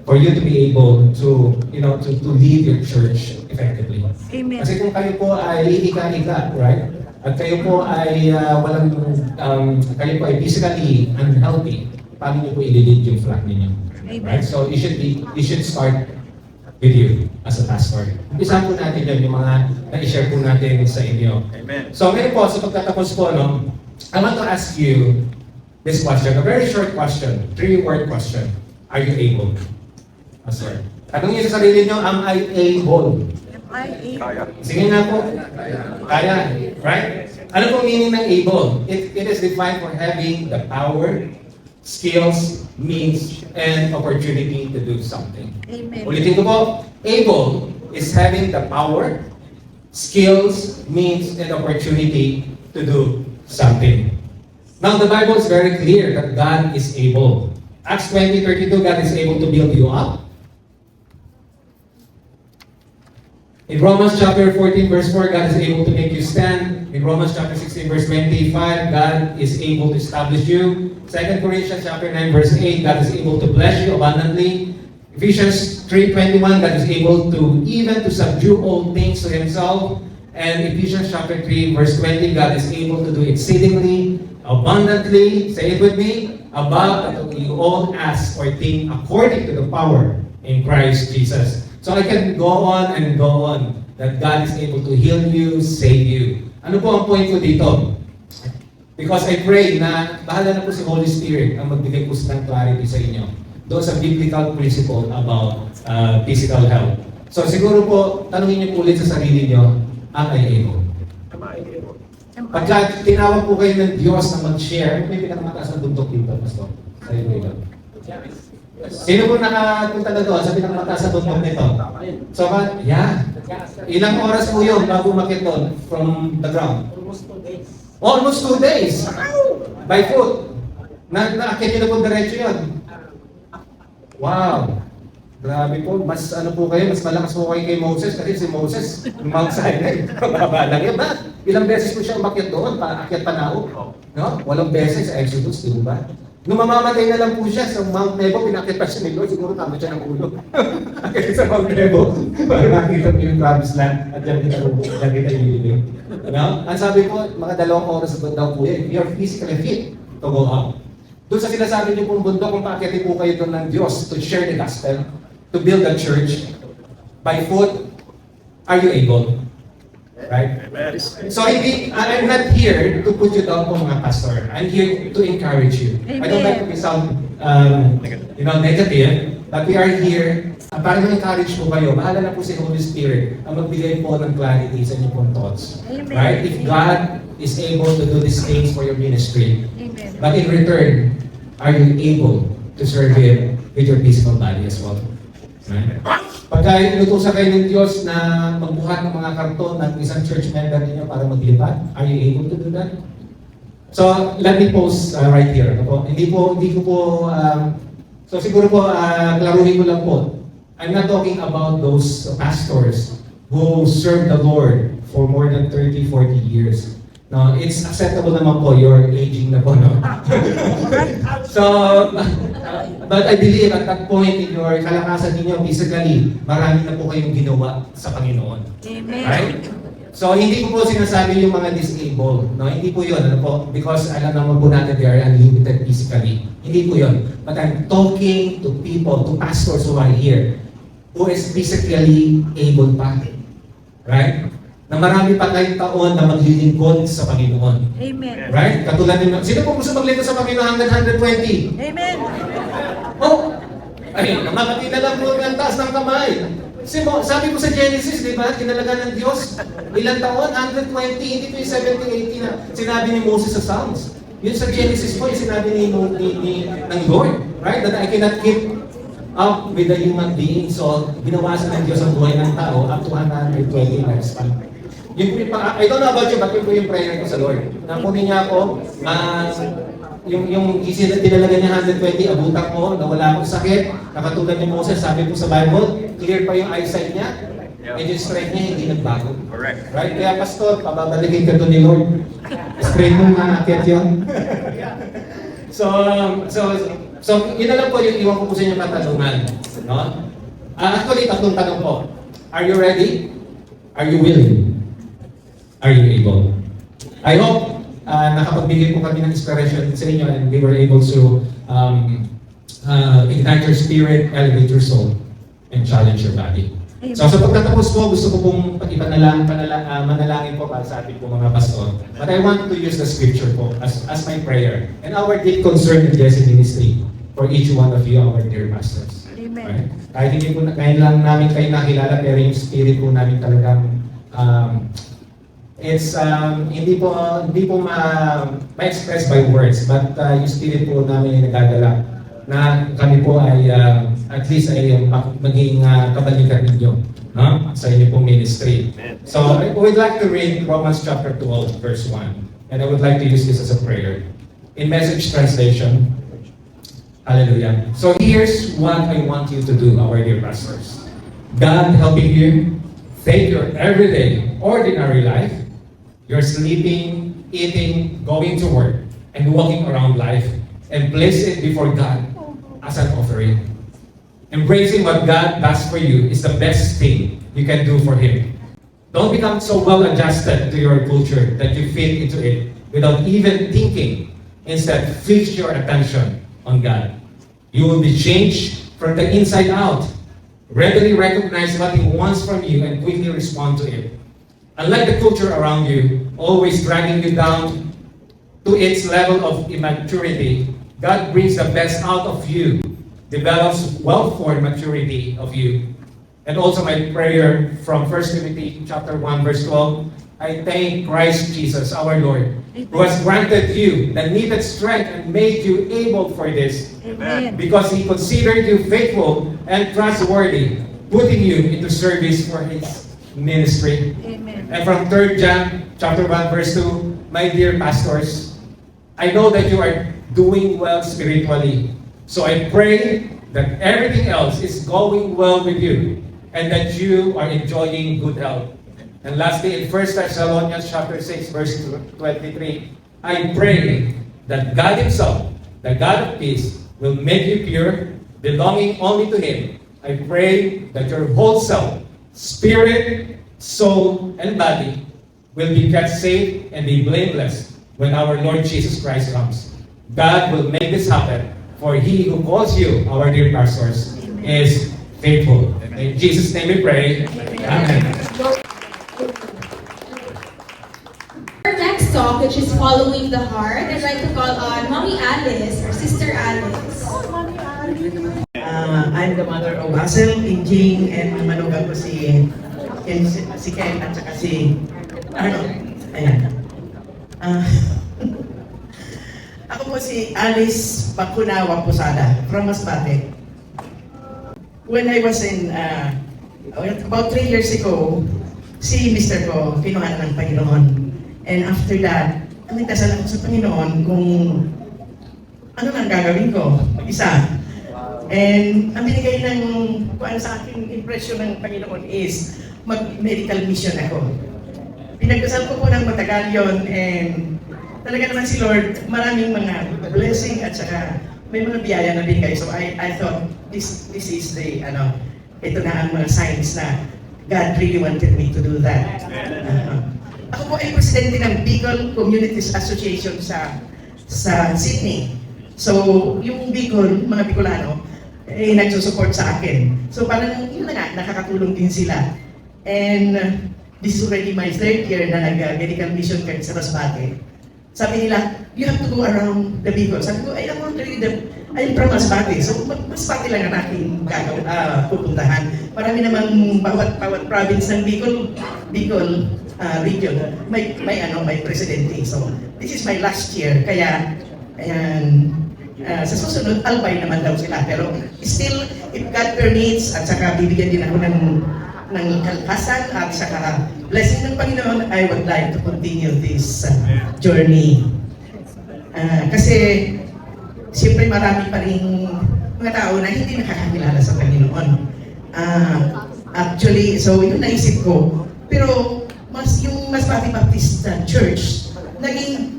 for you to be able to, you know, to lead your church effectively. Amen. Kasi kung kayo po ay ika-ika, right? At kayo po ay kayo po ay physically unhealthy, paano niyo po i-lead yung flock ninyo? Right? So, you should start with you as a pastor. Umpisahan po natin yun, yung mga na-share po natin sa inyo. Amen. So, ngayon po, sa pagtatapos po, no, I want to ask you this question, a very short question, 3-word question. Are you able? Pastor. Tanong niyo sa sarili niyo, am I able? Sige nga po. Kaya, right? Ano pong meaning ng able? It is defined for having the power, skills, means, and opportunity to do something. Amen. Ulitin ko po, able is having the power, skills, means, and opportunity to do something. Now, the Bible is very clear that God is able. Acts 20:32, God is able to build you up. In Romans chapter 14, verse 4, God is able to make you stand. In Romans chapter 16, verse 25, God is able to establish you. 2 Corinthians chapter 9, verse 8, God is able to bless you abundantly. Ephesians 3:21, God is able to even to subdue all things to Himself. And Ephesians chapter 3, verse 20, God is able to do exceedingly, abundantly, say it with me, above what you all ask or think according to the power in Christ Jesus. So I can go on and go on that God is able to heal you, save you. Ano po ang point ko dito? Because I pray na bahala na po si Holy Spirit ang magbigay po ng clarity sa inyo doon sa biblical principle about physical health. So siguro po, tanungin niyo po ulit sa sarili niyo, am I able? Pagka tinawag po kayo ng Diyos na mag-share, may pinakamataas na bundok dito, Pastor. Sa iyo ito. Sino po nakapunta na doon sa pinakamataas na bundok nito? So, yeah. Ilang oras po yun bago umakyat doon from the ground? Almost 2 days. By foot. Naakyat nyo na po diretso yun. Wow. Grabe po, mas ano po kayo, mas malakas po kayo kay Moses kasi si Moses, yung Mount Sinai, mababa lang yan. Ba? Ilang beses po siya umakyat doon, paakyat Panao. No? 8 beses sa Exodus, di ba? Nung mamamatay na lang po siya sa Mount Nebo, pinakyat pa siya ni Lord, siguro tama siya ng ulo. Akyat sa Mount Nebo, para makita mo yung promised land at dyan kita ililibing. No? Ang sabi po, mga 2 oras daw po yan, you're physically fit to go out. Doon sa sinasabi niyo pong bundok, kung paakyatin po kayo doon ng Diyos to share the gospel, to build a church, by foot, are you able? Right? So I'm not here to put you down po mga pastor. I'm here to encourage you. I don't like to sound negative, but we are here para ma-encourage po kayo. Bahala na po si Holy Spirit ang magbigay po ng clarity sa inyong pong thoughts. Right? If God is able to do these things for your ministry, but in return, are you able to serve Him with your physical body as well? Right? Pagka inutusan kayo ng Diyos na magbuhat ng mga karton ng isang church member ninyo para maglipad, are you able to do that? So, let me pause right here. Hindi ko po, so siguro po, klaruhin ko lang po. I'm not talking about those pastors who serve the Lord for more than 30, 40 years. No, it's acceptable naman po, you're aging na po, no? So, but I believe at that point in your kalakasan ninyo physically, marami na po kayong ginawa sa Panginoon. Amen. Right? So, hindi ko po sinasabi yung mga disabled, no? Hindi po yun, ano po? Because alam naman po natin they are unlimited physically. Hindi po yun. But I'm talking to people, to pastors who are here, who is physically able pa. Right? Na marami pa tayong taon na maglilingkod sa Panginoon. Amen. Right? Katulad nyo, sino po gusto maglingkod sa Panginoon hanggang 120? Amen. Oh! Ay, namakati na lang po ang taas ng kamay. Sabi ko sa Genesis, di ba? Kinalaga ng Diyos. Ilang taon? 120, hindi po yung 70, 80 na sinabi ni Moses sa Psalms. Yun sa Genesis po, yung sinabi ng Lord. Right? That I cannot keep up with the human being. So, binawasan ng Diyos ang buhay ng tao up to 120 lifespan. I don't know about you, but yun po yung prayer ko sa Lord. Napunin niya ako, yung tinalaga niya 120, abutan ko, nawala akong sakit, nakatulad ni Moses, sabi po sa Bible, clear pa yung eyesight niya, and yung strength niya hindi nagbago. Correct. Right? Kaya pastor, pababalikin ka doon ni Lord. Strength mo maakit yun. So, yun na lang po yung iwan ko po sa inyo katanungan. No? Actually, 3 tanong po. Are you ready? Are you willing? Are you able? I hope nakapagbigay po kami ng inspiration sa inyo and we were able to ignite your spirit, elevate your soul, and challenge your body. So sa pagtatapos po, gusto ko pong manalangin po para sa ating po mga pastor. But I want to use the scripture po as my prayer and our deep concern in Jesse Ministry for each one of you, our dear pastors. Amen. Right? Kahit lang namin kayo nakilala, pero yung spirit po namin talagang hindi po ma-express by words, but yung spirit po namin ay nagdadala na kami po ay at least ay maging kabalikan ninyo sa inyo pong ministry. So I would like to read Romans chapter 12 verse 1, and I would like to use this as a prayer. In Message translation, hallelujah. So here's what I want you to do, our dear pastors. God helping you take your everyday, ordinary life, you're sleeping, eating, going to work, and walking around life, and place it before God as an offering. Embracing what God does for you is the best thing you can do for Him. Don't become so well adjusted to your culture that you fit into it without even thinking. Instead, fix your attention on God. You will be changed from the inside out. Readily recognize what He wants from you and quickly respond to it. Unlike the culture around you, always dragging you down to its level of immaturity, God brings the best out of you, develops well-formed maturity of you. And also my prayer from 1 Timothy chapter 1 verse 12, I thank Christ Jesus our Lord, who has granted you the needed strength and made you able for this. Amen. Because He considered you faithful and trustworthy, putting you into service for His ministry. Amen. And from 3 John chapter 1 verse 2, my dear pastors, I know that you are doing well spiritually. So I pray that everything else is going well with you and that you are enjoying good health. And lastly, in 1 Thessalonians chapter 6, verse 23, I pray that God Himself, the God of peace, will make you pure, belonging only to Him. I pray that your whole self, spirit, soul, and body will be kept safe and be blameless when our Lord Jesus Christ comes. God will make this happen, for He who calls you, our dear pastors, is faithful. In Jesus' name we pray. Amen. Our next song, which is Following the Heart, I'd like to call on Mommy Alice, or Sister Alice. I'm the mother of Hazel, Injing, and ang manugang ko si Ken at saka si Arnold. Ayan. Ako po si Alice Bacunawa Posada from Masbate. When I was in, about 3 years ago, si Mr. ko kinuha ng Panginoon. And after that, nagdasal ako sa Panginoon kung ano nang gagawin ko, mag-isa. And ang binigay ng kung ano sa akin impression ng Panginoon is mag-medical mission ako. Pinagdasal ko po ng matagal yun, and talaga naman si Lord, maraming mga blessing at saka may mga biyaya na binigay. So I thought, this is the, ito na ang mga signs na God really wanted me to do that. Ako po ay presidente ng Bicol Communities Association sa Sydney. So, yung Bicol, mga Bicolano, nagsusupport sa akin. So, parang yun na nga, nakakatulong din sila. And this is already my 3rd year na nag-medical mission card sa Masbate. Sabi nila, you have to go around the Bicol. Sabi ko, I'm from Masbate. So, Masbate lang ang aking pupuntahan. Marami namang bawat province ng Bicol region, may presidente. So, this is my last year. Kaya, ayan, sa susunod, albay naman daw sila. Pero still, if God permits, at saka bibigyan din ako ng kalakasan at saka blessing ng Panginoon, I would like to continue this journey. Kasi, siyempre marami pa rin mga tao na hindi nakakakilala sa Panginoon. Actually, so yun naisip ko. Pero, yung Masbate Baptist Church, naging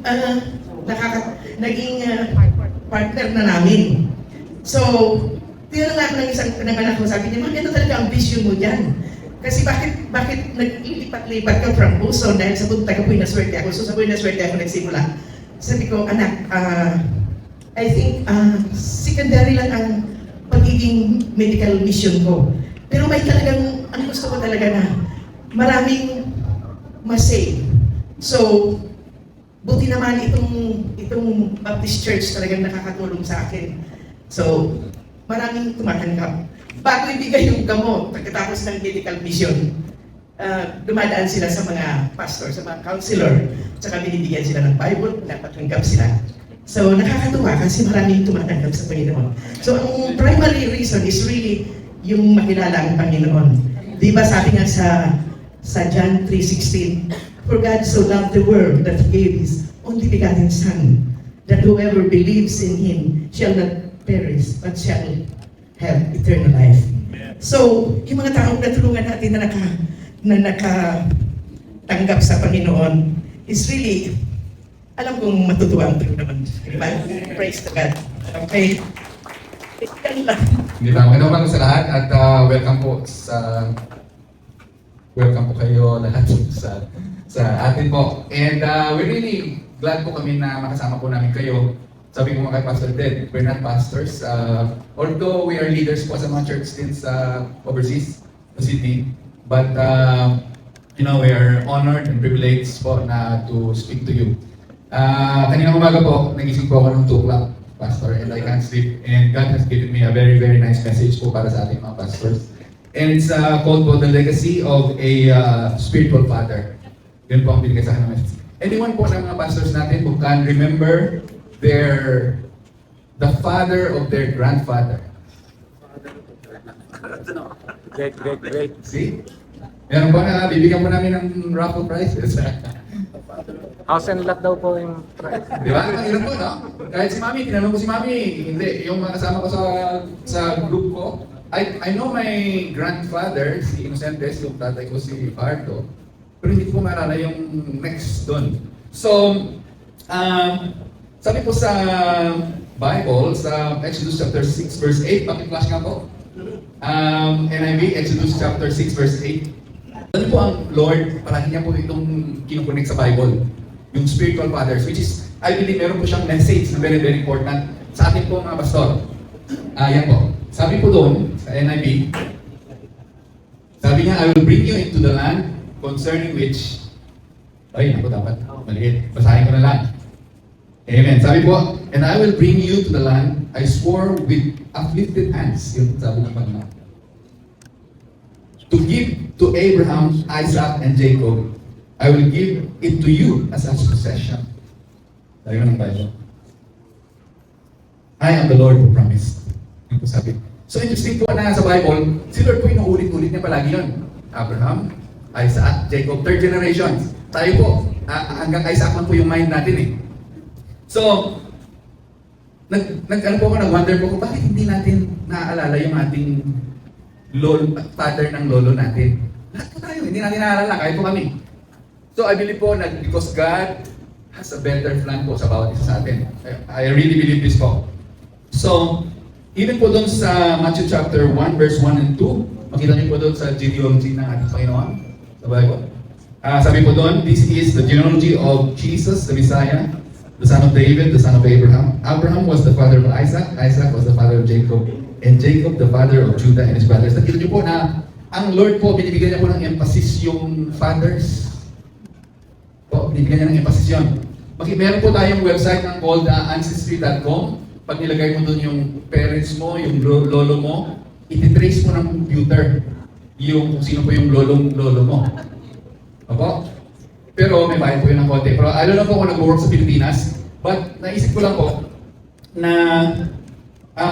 partner na namin. So, tinanong ako ng isang anak ko, sabi niya, ito talaga ang vision mo dyan. Kasi bakit naglilipat-lipat ka from Buson dahil sa punta ka Buenos Aires ako. So sa Buenos Aires ako nagsimula. Sabi ko, anak, I think secondary lang ang pagiging medical mission ko. Pero may talagang, ang gusto ko talaga na maraming masave. So, buti naman itong Baptist Church talagang nakakatulong sa akin. So, maraming tumatanggap. Bago ibigay yung gamot, pagkatapos ng medical mission, dumadaan sila sa mga pastor, sa mga counselor, tsaka binibigyan sila ng Bible, napatanggap sila. So, nakakatuwa kasi maraming tumatanggap sa Panginoon. So, ang primary reason is really yung makilala ang Panginoon. Di ba sabi nga sa John 3:16, for God so loved the world that He gave His only begotten Son, that whoever believes in Him shall not perish, but shall have eternal life. So, yung mga taong natulungan natin na nakatanggap sa Panginoon is really, alam kong matutuwa ang naman. Praise to God. Okay. Yan lang. Hindi ba? Magandang umaga sa lahat at welcome po kayo lahat sa atin po. And we're really glad po kami na makasama po namin kayo. Sabi ko mga kay Pastor Ted, we're not pastors. Although we are leaders po sa mga church since overseas, sa Sydney. But, we are honored and privileged po na to speak to you. Kaninang umaga po, nagising po ako ng 2 o'clock, Pastor, and I can't sleep. And God has given me a very, very nice message po para sa ating mga pastors. And it's called po The Legacy of a Spiritual Father. Yun po ang binigay sa akin ng message. Anyone po ng mga pastors natin who can remember the father of their grandfather. Great. See? Meron ba na, bibigyan mo namin ng raffle prizes. House and lot daw po yung price. Di ba? Mahirap po, no? Kahit si Mami, tinanong ko si Mami, hindi. Yung mga kasama ko sa group ko, I know my grandfather, si Inocentes, yung tatay ko si Pardo, pero hindi ko maalala yung next doon. So, sabi po sa Bible, sa Exodus chapter 6 verse 8, pakiflash nga po. NIV, Exodus chapter 6 verse 8. Ano po ang Lord, palagi niya po itong kinukonek sa Bible. Yung spiritual fathers, which is, I believe meron po siyang message na very, very important sa ating po mga pastor. Yan po. Sabi po doon, sa NIV, sabi niya, I will bring you into the land concerning which, ay, naku, dapat, maliit. Basahin ko na lang. Amen. Sabi po, and I will bring you to the land I swore with uplifted hands. Yun, sabi ng Panginoon. To give to Abraham, Isaac, and Jacob, I will give it to you as a possession. Sabi ng Bible. I am the Lord who promised. Yung po sabi. So interesting po na sa Bible, si Lord po inuulit-ulit niya palagi yun. Abraham, Isaac, Jacob, third generations. Tayo po, hanggang Isaac lang po yung mind natin eh. So, nag-wonder po ko, bakit hindi natin naaalala yung ating father ng lolo natin? Lahat po tayo, hindi natin naaalala, kahit po kami. So, I believe po na because God has a better plan po sa bawat isa sa atin. I really believe this po. So, even po doon sa Matthew chapter 1, verse 1 and 2, makita niyo po doon sa genealogy ng ating Panginoon sa Bible. Sabi po doon, this is the genealogy of Jesus, the Messiah, the son of David, the son of Abraham. Abraham was the father of Isaac, Isaac was the father of Jacob, and Jacob the father of Judah and his brothers. Nakita niyo po na ang Lord po, binibigyan niya po ng emphasis yung fathers. Po, binibigyan niya ng emphasis yun. Meron po tayong website ng called ancestry.com. Pag nilagay mo doon yung parents mo, yung lolo mo, ititrace mo ng computer yung kung sino po yung lolo mo. Opo? Pero may bayad po yun ng konti. Pero alam na po kung nag-work sa Pilipinas. But naisip ko lang po na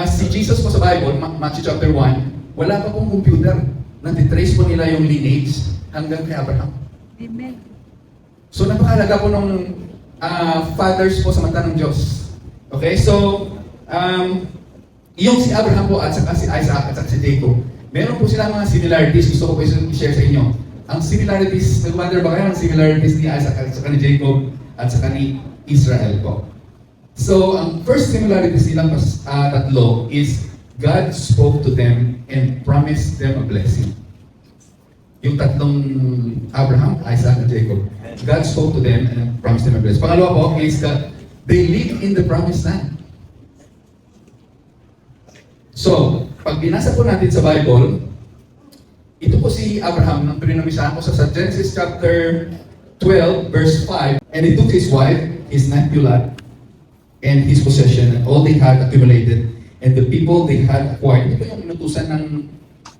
si Jesus po sa Bible, Matthew chapter 1, wala pa pong computer. Natitrace po nila yung lineage hanggang kay Abraham. Amen. So napakalaga po ng fathers po sa mata ng Diyos. Okay, so yung si Abraham po at saka si Isaac at saka si Jacob, meron po silang mga similarities. Gusto ko po i-share sa inyo. Ang similarities, nag-wonder ba kayo ang similarities ni Isaac at saka ni Jacob at saka ni Israel po? So, ang first similarities nilang tatlo is God spoke to them and promised them a blessing. Yung tatlong Abraham, Isaac, and Jacob. God spoke to them and promised them a blessing. Pangalawa po is that they live in the promised land. So, pag binasa po natin sa Bible, ito po si Abraham, nang pinamisahan ko sa Genesis chapter 12, verse 5, and he took his wife, his nephew Lot, and his possession, and all they had accumulated, and the people they had acquired. Ito yung inutusan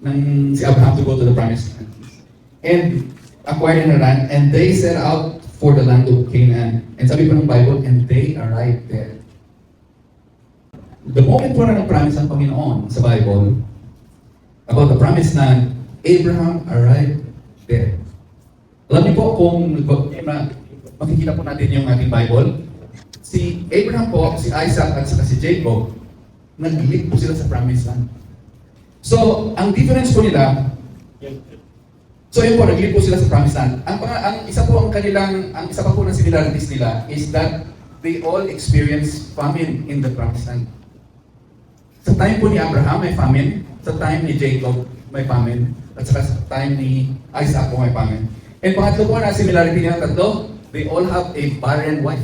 ng si Abraham to go to the promised land. And acquired in the land, and they set out for the land of Canaan. And sabi po ng Bible, and they arrived there. The moment po na nag-promise ang Panginoon sa Bible about the promised land, Abraham arrived there. Alam niyo po kung makikita po natin yung ating Bible, si Abraham po, si Isaac at saka si Jacob, nag-live po sila sa promised land. So, ang difference po nila, so yun po, nag-live po sila sa promised land. Ang isa pa po ng similarities nila is that they all experienced famine in the promised land. Sa time po ni Abraham, may famine. Sa time ni Jacob, may famine. At saka sa time ni Isaac po, may famine. And pangatlo po na similarity nilang tatlo, they all have a barren wife.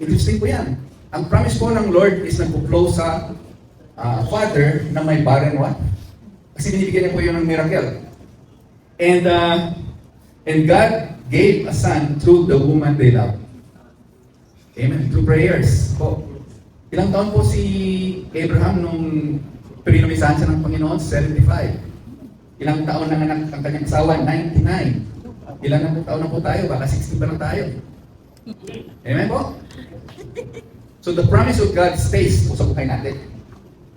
Interesting po yan. Ang promise po ng Lord is nagpo-flow sa father na may barren wife. Kasi binibigyan niya po yun ng miracle. And God gave a son through the woman they love. Amen. Through prayers po. Ilang taon po si Abraham nung pinamisahan siya ng Panginoon? 75. Ilang taon na ang kanyang asawa? 99. Ilang taon na po tayo? Baka 60 pa lang tayo. Amen po? So the promise of God stays po sa buhay natin.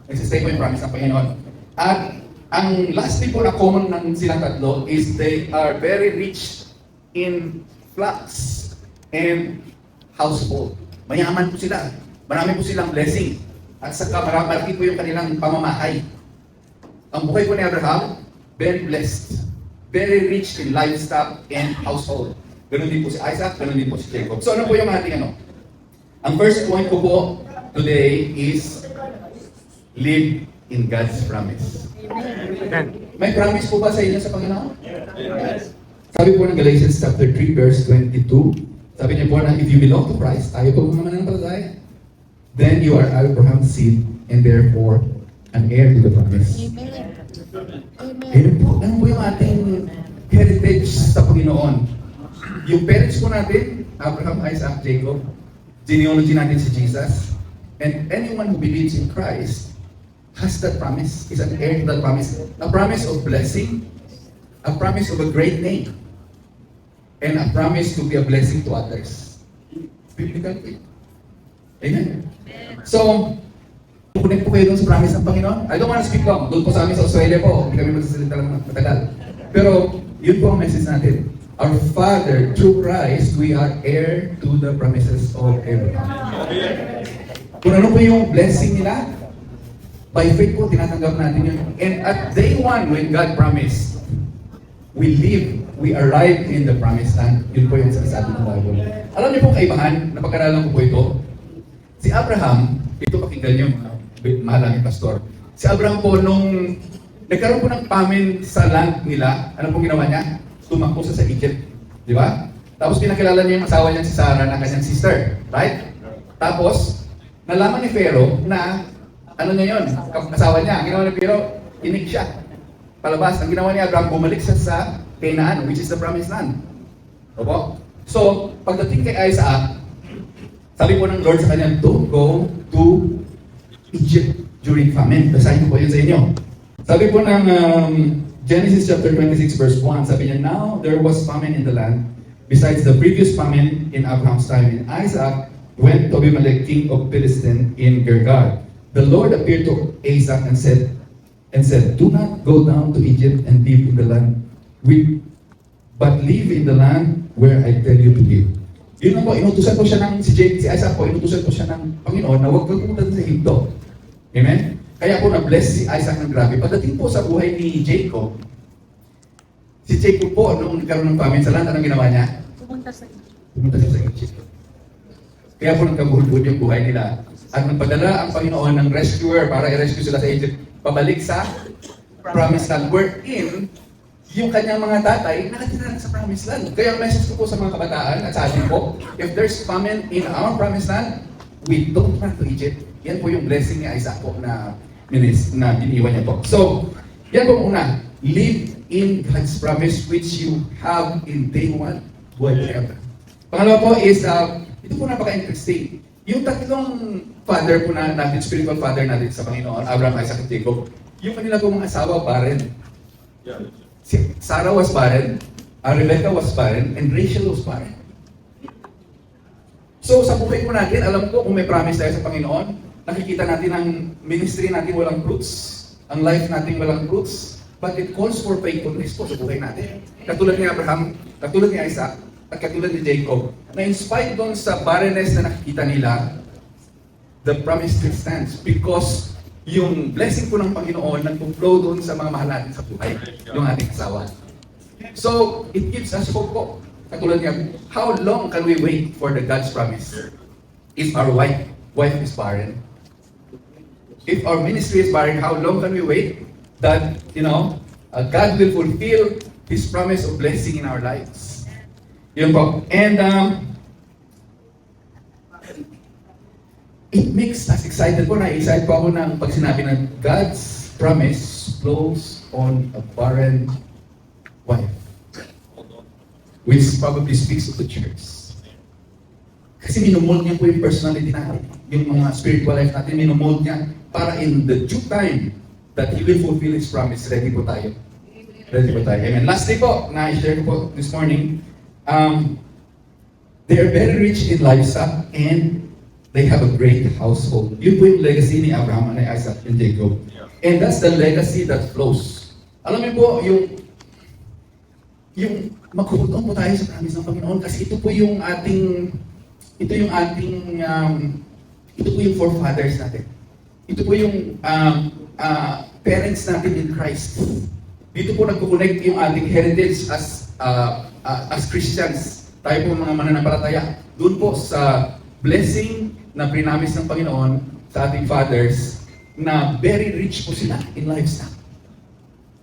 Nagsistay po yung promise ng Panginoon. At ang lastly po na common ng silang tatlo is they are very rich in flocks, and household. Mayaman po sila. Marami po silang blessing. At saka marami po yung kanilang pamamahay. Ang buhay po ni Abraham, very blessed. Very rich in livestock and household. Ganun din po si Isaac, ganun din po si Jacob. So ano po yung ating ano? Ang first point ko po today is live in God's promise. May promise po ba sa inyo sa Panginoon? Sabi po ng Galatians chapter 3 verse 22, sabi niya po na if you belong to Christ, tayo po mga mananampalataya, then you are Abraham's seed and therefore an heir to the promise. Ano po yung ating heritage sa Panginoon? Yung parents po natin, Abraham, Isaac, Jacob, genealogy natin si Jesus, and anyone who believes in Christ has that promise, is an heir to that promise. A promise of blessing, a promise of a great name, and a promise to be a blessing to others. Biblical faith. Amen. So, connect po kayo dun sa promise ng Panginoon. I don't want to speak long. Doon po sa amin sa Australia po, hindi kami magsasalita lang matagal. Pero, yun po ang message natin. Our Father, through Christ, we are heir to the promises of Abraham. Kung ano po yung blessing nila, by faith po, tinatanggap natin yun. And at day one, when God promised, we arrive in the promised land. Yun po yung sabi ng Bible. Alam niyo po kaibahan, napag-aralan ko po ito. Si Abraham, ito pakinggan niyo, mahal namin pastor. Si Abraham po, nung nagkaroon po ng famine sa land nila, ano pong ginawa niya? Tumakbo sa Egypt. Di ba? Tapos pinakilala niya yung asawa niya si Sarah na kanyang sister. Right? Tapos, nalaman ni Pharaoh na ano niya yun? Asawa niya. Ang ginawa ni Pharaoh, inig siya. Palabas. Ang ginawa ni Abraham, bumalik siya sa Canaan, which is the promised land. Opo? So, pagdating kay Isaac, sabi po ng Lord sa kanya, don't go to Egypt during famine. Basahin ko po yun sa inyo. Sabi po ng Genesis chapter 26 verse 1, sabi niya, now there was famine in the land, besides the previous famine in Abraham's time. And Isaac went to Abimelech, king of Philistine, in Gergar. The Lord appeared to Isaac and said, do not go down to Egypt and live in the land, but live in the land where I tell you to live. Yun lang po, inutusan po siya ng, si Isaac po, inutusan po siya ng Panginoon na huwag kang pumunta sa Egypto. Amen? Kaya po na-bless si Isaac ng grabe. Pagdating po sa buhay ni Jacob, si Jacob po, nung nagkaroon ng famine sa land, anong ginawa niya? Pumunta siya sa Egypt. Kaya po nagkabuhol-buhol yung buhay nila. At nagpadala ang Panginoon ng rescuer para i-rescue sila sa Egypt, pabalik sa promised land, wherein yung kanyang mga tatay nakatira sa promised land. Kaya ang message ko po sa mga kabataan at sa atin po, if there's famine in our promised land, we don't run to Egypt. Yan po yung blessing ni Isaac po na biniwan niya po. So, yan po muna. Live in God's promise which you have in day one. Whatever. Pangalawa po is, ito po napaka-interesting. Yung tatlong father po natin, spiritual father natin sa Panginoon, Abraham, Isaac, at Jacob, yung kanila po mga asawa barren. Si Sarah was barren, Rebecca was barren, and Rachel was barren. So, sa buhay po natin, alam ko kung may promise tayo sa Panginoon, nakikita natin ang ministry natin walang fruits, ang life natin walang fruits, but it calls for faithfulness po sa buhay natin. Katulad ni Abraham, katulad ni Isaac, at katulad ni Jacob, na in spite doon sa barrenness na nakikita nila, the promise still stands because yung blessing po ng Panginoon nag-flow doon sa mga mahal natin sa buhay, yung ating asawa. So, it gives us hope po. Katulad niya, how long can we wait for the God's promise? If our wife is barren, if our ministry is barren, how long can we wait that, God will fulfill His promise of blessing in our lives? Yun po. And it makes us excited po. Na-excited po ako ng pag sinabi na God's promise flows on a barren wife, which probably speaks of the church. Kasi minumold niya po yung personality natin, yung mga spiritual life natin, minumold niya para in the due time that He will fulfill His promise. Ready po tayo. Ready po tayo. Amen. Lastly po, na-share ko po this morning, they are very rich in livestock and they have a great household. Yun po yung legacy ni Abraham and Isaac and Jacob. And that's the legacy that flows. Alam niyo po, yung mag-hold on po tayo sa promise ng Panginoon kasi ito po yung forefathers natin. Ito po yung parents natin in Christ. Dito po nagko-connect yung ating heritage as Christians. Tayo po mga mananampalataya. Doon po sa blessing na prinamis ng Panginoon sa ating fathers na very rich po sila in livestock.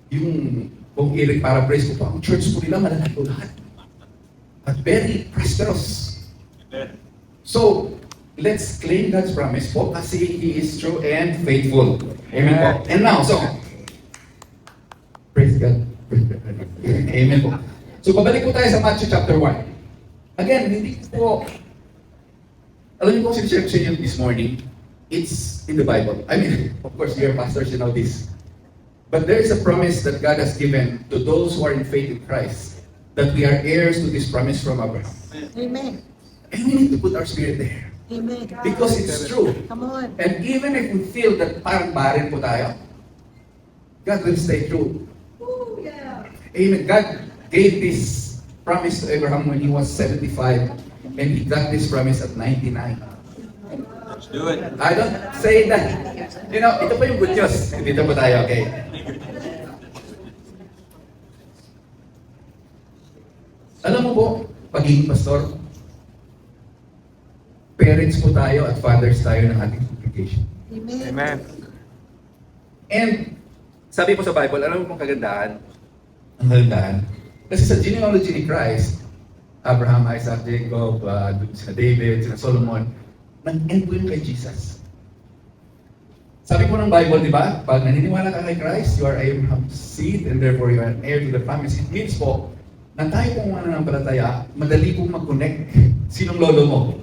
Yung kung i-paraphrase ko po, ang church po nila malalaki po lahat. At very prosperous. So, let's claim God's promise po kasi He is true and faithful. Amen po. And now, so, praise God. Amen po. So, pabalik po tayo sa Matthew chapter 1. Again, hindi po, alam niyo po kung sinishare ko sa inyo this morning, it's in the Bible. I mean, of course, you're pastors, you know this. But there is a promise that God has given to those who are in faith in Christ, that we are heirs to this promise from Abraham. Amen. And we need to put our spirit there. Amen. Because it's true. Come on. And even if we feel that parang barren po tayo, God will stay true. Ooh, yeah. Amen. God gave this promise to Abraham when he was 75, and he got this promise at 99. Do it. I don't say that. You know, ito po yung good news. Dito po tayo, okay? Alam mo po, pagiging pastor, parents po tayo at fathers tayo ng ating congregation. Amen. And sabi po sa Bible, alam mo pong kagandahan? Ang kagandahan. Kasi sa genealogy ni Christ, Abraham, Isaac, Jacob, sina David, sina Solomon, nag-end po yun kay Jesus. Sabi po ng Bible, di ba? Pag naniniwala ka kay Christ, you are Abraham's seed and therefore you are an heir to the promise. It means po, na tayo pong mananampalataya, madali pong mag-connect. Sinong lolo mo?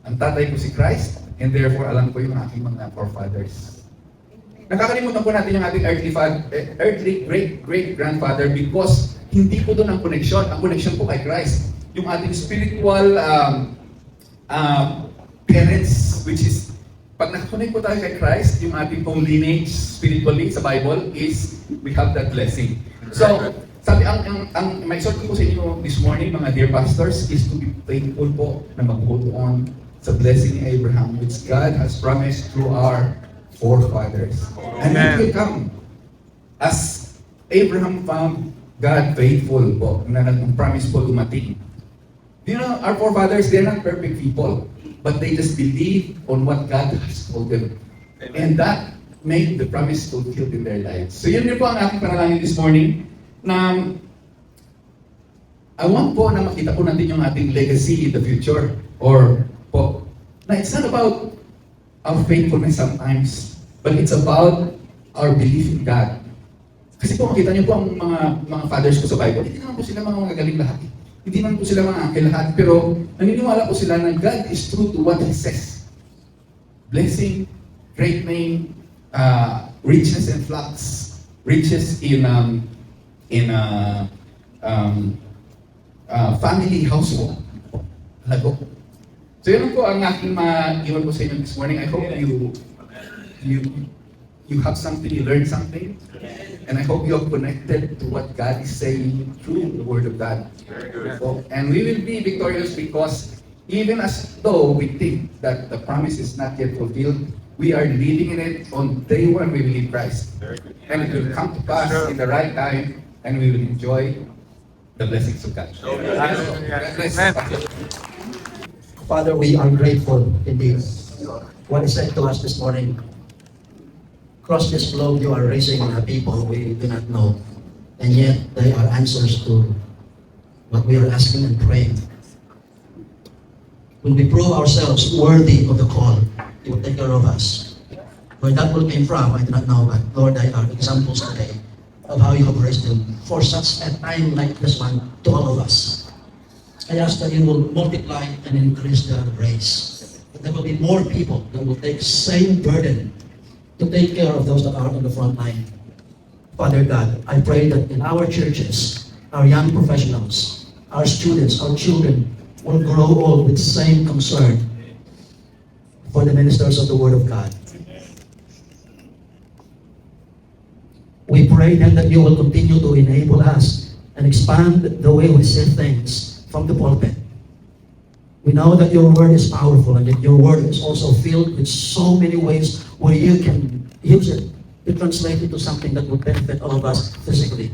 Ang tatay ko si Christ, and therefore alam ko yung aking mga forefathers. Nakakalimutan po natin yung ating earthly great-grandfather because hindi po doon ang connection. Ang connection po kay Christ. Yung ating spiritual parents, which is, pag nakakonect po tayo kay Christ, yung ating pong lineage spiritually sa Bible is, we have that blessing. So, sabi, ang may sort ko sa inyo this morning, mga dear pastors, is to be faithful po na mag-hold on sa blessing ni Abraham, which God has promised through our forefathers. And it will come. As Abraham found God faithful po, na nag-promise po dumating. You know, our forefathers, they're not perfect people, but they just believe on what God has told them. And that made the promise fulfilled in their lives. So yun din po ang aking panalangin this morning, na I want po na makita po natin yung ating legacy in the future. Or po, na it's not about our faithfulness sometimes, but it's about our belief in God. Kasi po makita niyo po ang mga fathers ko sa Bible, hindi naman po sila mga magaling lahat. Hindi naman po sila mga angel lahat, pero naniniwala po sila na God is true to what He says. Blessing, great name, riches and flocks, riches in family household. Halago. So yun po ang aking iwan po sa inyo this morning. I hope you have something, you learned something. And I hope you are connected to what God is saying through the Word of God. And we will be victorious because even as though we think that the promise is not yet fulfilled, we are living in it on day one we believe Christ. And it will come to pass in the right time and we will enjoy the blessings of God. God bless. Father, we are grateful indeed. What is said to us this morning, across this globe you are raising people we do not know, and yet they are answers to what we are asking and praying. When we prove ourselves worthy of the call, you will take care of us. Where that will came from, I do not know, but Lord, they are examples today of how you have raised them for such a time like this one to all of us. I ask that you will multiply and increase the grace. That there will be more people that will take same burden to take care of those that are on the front line. Father God, I pray that in our churches, our young professionals, our students, our children will grow old with the same concern for the ministers of the Word of God. We pray then that you will continue to enable us and expand the way we see things from the pulpit. We know that your word is powerful and that your word is also filled with so many ways where you can use it to translate it to something that would benefit all of us physically.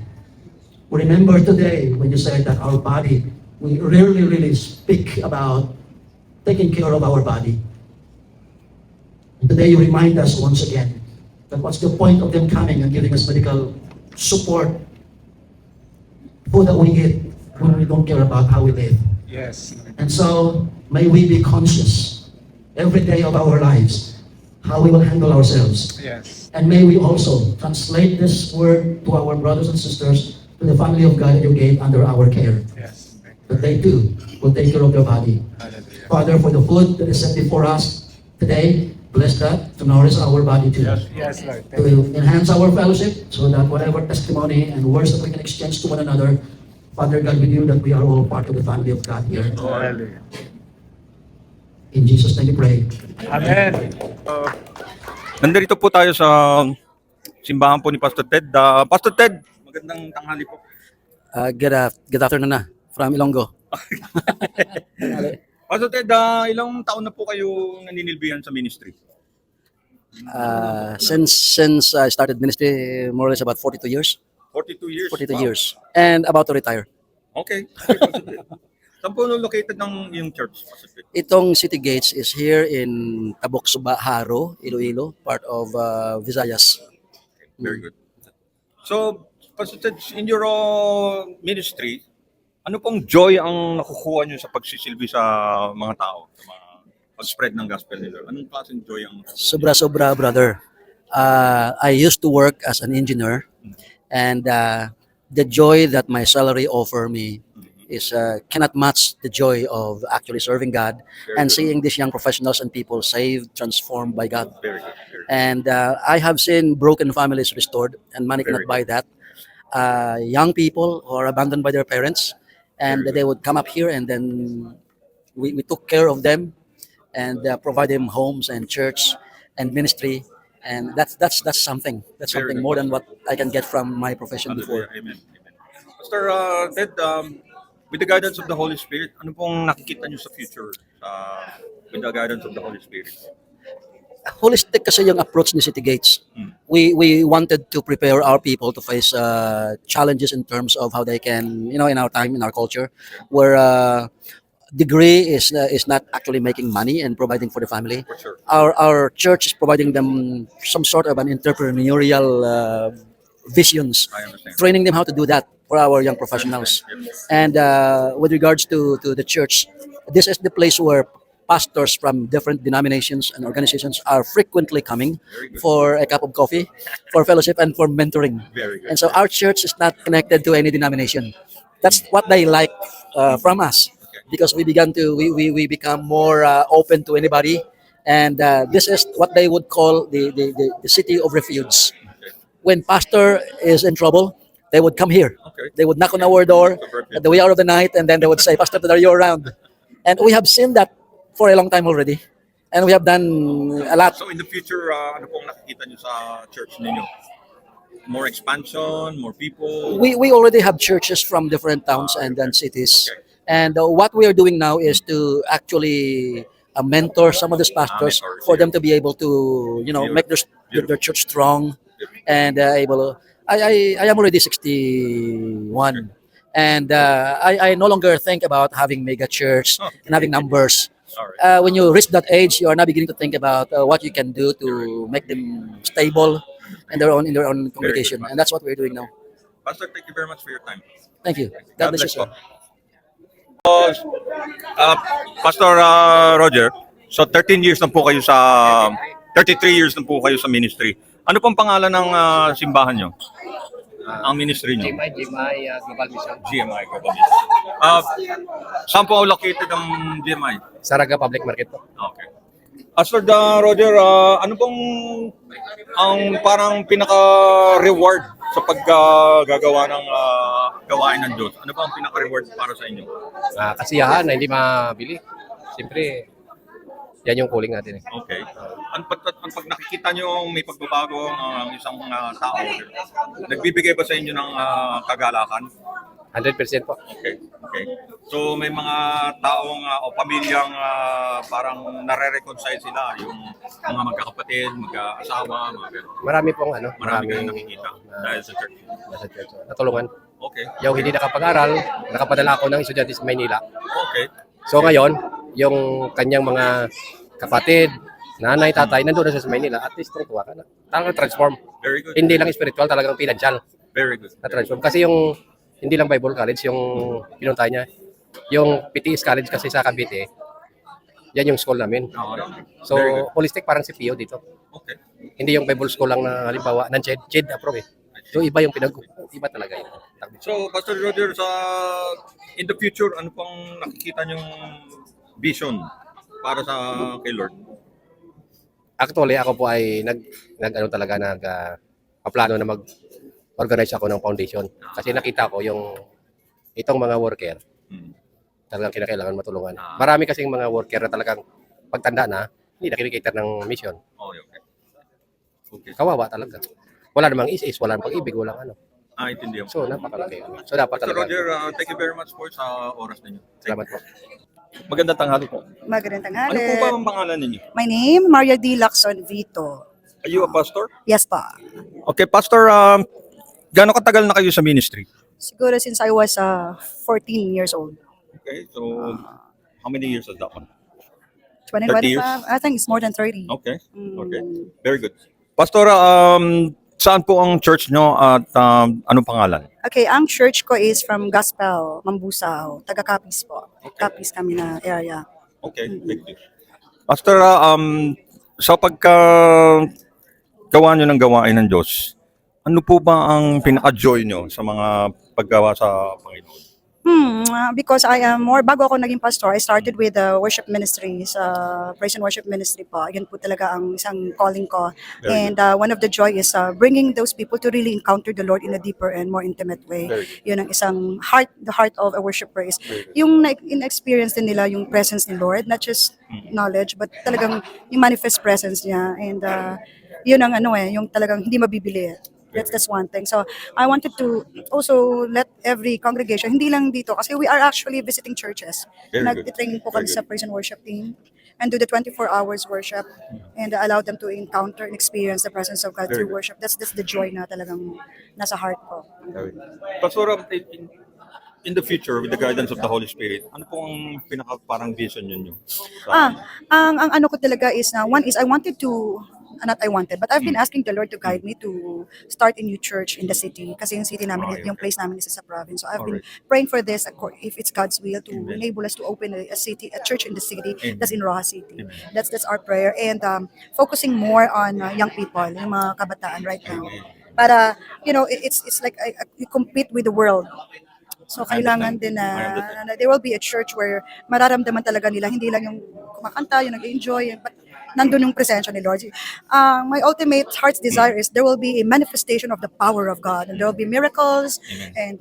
We remember today when you said that our body, we rarely really speak about taking care of our body. And today you remind us once again that what's the point of them coming and giving us medical support, food that we eat, when we don't care about how we live. Yes. And so, may we be conscious every day of our lives how we will handle ourselves. Yes. And may we also translate this word to our brothers and sisters, to the family of God that you gave under our care. Yes. That they too will take care of their body. Hallelujah. Father, for the food that is set before us today, bless that to nourish our body too. Yes, Lord. To enhance our fellowship so that whatever testimony and words that we can exchange to one another, Father God, we knew that we are all part of the family of God here. Hallelujah. In Jesus' name we pray. Amen. Nandito po tayo sa simbahan po ni Pastor Ted. Pastor Ted, magandang tanghali po. Good afternoon na from Ilonggo. Pastor Ted, ilang taon na po kayo naninilbihan sa ministry? Since I started ministry, more or less about 42 years. 42 years. 42 Wow. years. And about to retire. Okay. Pastor Ted. Saan po located ng yung church, Pastor Ted? Itong City Gates is here in Taboksuba, Haro, Iloilo, part of Visayas. Very good. So, Pastor Ted, in your ministry, ano pong joy ang nakukuha nyo sa pagsisilbi sa mga tao, sa mga pag-spread ng gospel nila? Anong klaseng joy ang nakukuha nyo? Sobra-sobra, brother. I used to work as an engineer, and the joy that my salary offer me is cannot match the joy of actually serving God Very and good. seeing these young professionals and people saved, transformed by God. Very good. Very good. And I have seen broken families restored, and money Very cannot buy that. Young people who are abandoned by their parents, and Very good. they would come up here, and then we took care of them and provide them homes and church and ministry. And that's something. That's Very something good, more than what Pastor. I can get from my profession before. Hallelujah. Amen. Amen. Pastor Ted, with the guidance of the Holy Spirit, ano pong nakikita nyo sa future with the guidance of the Holy Spirit? Holistic kasi yung approach ni City Gates. We wanted to prepare our people to face challenges in terms of how they can, in our time, in our culture, where degree is not actually making money and providing for the family. For sure. Our church is providing them some sort of an entrepreneurial visions, I understand. training them how to do that for our young professionals. And with regards to the church, this is the place where pastors from different denominations and organizations are frequently coming Very good. for a cup of coffee, for fellowship, and for mentoring. Very good. And so our church is not connected to any denomination. That's what they like from us, because we become more open to anybody, and this is what they would call the city of refuge. When pastor is in trouble, they would come here. Okay. They would knock on our door at the wee hour of the night, and then they would say, "Pastor, are you around?" And we have seen that for a long time already, and we have done a lot. So in the future, ano pong nakikita nyo sa church ninyo? More expansion, more people? We already have churches from different towns and then cities. Okay. And what we are doing now is to actually mentor some of these pastors mentors, for yeah. them to be able to, make their church strong and able. I am already 61, and I no longer think about having mega church and having numbers. All right. When you reach that age, you are now beginning to think about what you can do to make them stable in their own congregation, good. and that's what we're doing now. Pastor, thank you very much for your time. Thank you. God bless you, sir. Pastor Roger, so 13 years na po kayo 33 years na po kayo sa ministry. Ano pong pangalan ng simbahan nyo? Ang ministry nyo? GMI Global Mission. GMI Global Mission. Saan po located ang GMI? Saraga Public Market po. Okay. Pastor Roger, ano pong ang parang pinaka-reward sa paggagawa ng gawain ng Diyos? Ano pa ang pinaka-reward para sa inyo? Kasiyahan na hindi mabili. Siyempre, yan yung calling natin. Okay. Pag nakikita nyo may pagbabago ang isang tao, nagbibigay ba sa inyo ng kagalakan? 100% po. Okay. So may mga taong o pamilyang parang nare-reconcile sila, yung mga magkakapatid, magkaasawa, mga ganun. Marami pong Marami kayong nakikita dahil sa church. nasa church. Natulungan. Okay. Yung hindi nakapag-aral, nakapadala ako ng estudyante sa Maynila. Okay. So ngayon, yung kanyang mga kapatid, nanay, tatay, nandun na siya sa Maynila. At least tuwa ka na. Talagang transform. Very good. Hindi lang spiritual, talagang financial Very good. na transform. Kasi yung hindi lang Bible College, yung pinunta niya, yung PTS College kasi sa Cavite, yan yung school namin. So, Very good. holistic parang si Pio dito. Okay. Hindi yung Bible school lang na halimbawa, ng CHED approve eh. So, iba yung iba talaga yun. So, Pastor Roger, in the future, ano pang nakikita niyong vision para sa kay Lord? Actually, ako po ay plano na mag-organize ako ng foundation. Kasi nakita ko yung itong mga worker, talagang kinakailangan matulungan. Marami kasing mga worker na talagang pagtanda na, hindi na kinikita ng mission. Okay. Kawawa talaga. Wala namang is, wala namang pag-ibig, walang ano. Intindihan ko. So, napakalaki. So, dapat Pastor talaga. Roger, thank you very much po sa oras ninyo. Salamat po. Magandang tanghali po. Magandang Ano tanghali. po ba ang pangalan ninyo? My name, Maria D. Lacson Vito. Are you a pastor? Yes pa. Okay, Pastor, gaano katagal na kayo sa ministry? Siguro since I was 14 years old. Okay, so how many years has that one? 20, 30 years? 25, I think it's more than 30. Okay, okay. Very good. Pastor, saan po ang church nyo at anong pangalan? Okay, ang church ko is from Gospel, Mambusaw. Taga-Capiz po. Capiz kami na area. Okay, thank you. Pastor, sa gawa nyo ng gawain ng Diyos, ano po ba ang pinaka-joy nyo sa mga paggawa sa Panginoon? Because I am bago ako naging pastor, I started with the worship ministry, sa praise and worship ministry po. Yun po talaga ang isang calling ko. Very And one of the joy is bringing those people to really encounter the Lord in a deeper and more intimate way. Very good. Yun ang isang the heart of a worshiper is yung in-experience din nila yung presence ni Lord, not just knowledge, but talagang yung manifest presence niya. And yun ang yung talagang hindi mabibili. That's one thing. So I wanted to also let every congregation, hindi lang dito, kasi we are actually visiting churches. Very good. Nag-training po kami Very sa good. praise and worship team and do the 24 hours worship and allow them to encounter and experience the presence of God Very through good. worship. That's the joy na talagang nasa heart ko. Pastor, in the future, with the guidance of the Holy Spirit, ano po ang pinaka parang vision nyo? Ang ano ko talaga is one is I wanted to but I've been asking the Lord to guide me to start a new church in the city kasi yung city namin, yung place namin is sa province. So I've been praying for this, if it's God's will, to enable us to open a church in the city, that's in Rojas City. That's our prayer, and focusing more on young people, yung mga kabataan right now. Para, it's like you compete with the world. So kailangan din na there will be a church where mararamdaman talaga nila, hindi lang yung kumakanta, yung nag-enjoy, but nandun yung presensya ni Lord. My ultimate heart's desire is there will be a manifestation of the power of God, and there will be miracles and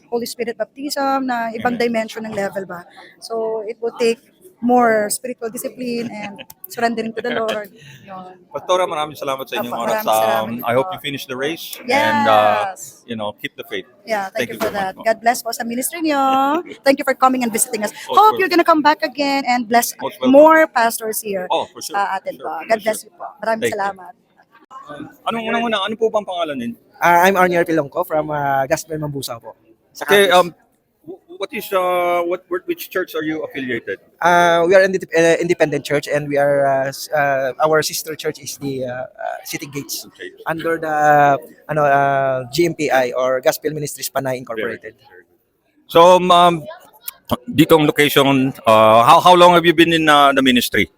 Holy Spirit baptism na ibang dimension ng level ba. So it will take more spiritual discipline and surrendering to the Lord. Yun. Pastora, maraming salamat sa inyong Opo, oras. maraming salamat I hope po. you finish the race Yes. and keep the faith. Yeah, thank you for so much that. po. God bless po sa ministry niyo. Thank you for coming and visiting us. Of Hope course. you're gonna come back again and bless Most welcome. more pastors here Oh, for sure. sa atin For po. sure. God For bless you po. Maraming Thank you. salamat. Ano po bang pangalan ninyo? I'm Arnier Pilongco from Gospel Mambusaw po. Sa Okay, campus. which church are you affiliated? We are independent church, and we are our sister church is the City Gates Okay. under the GMPI or Gospel Ministries Panay Incorporated. So, dito ang location, how long have you been in the ministry?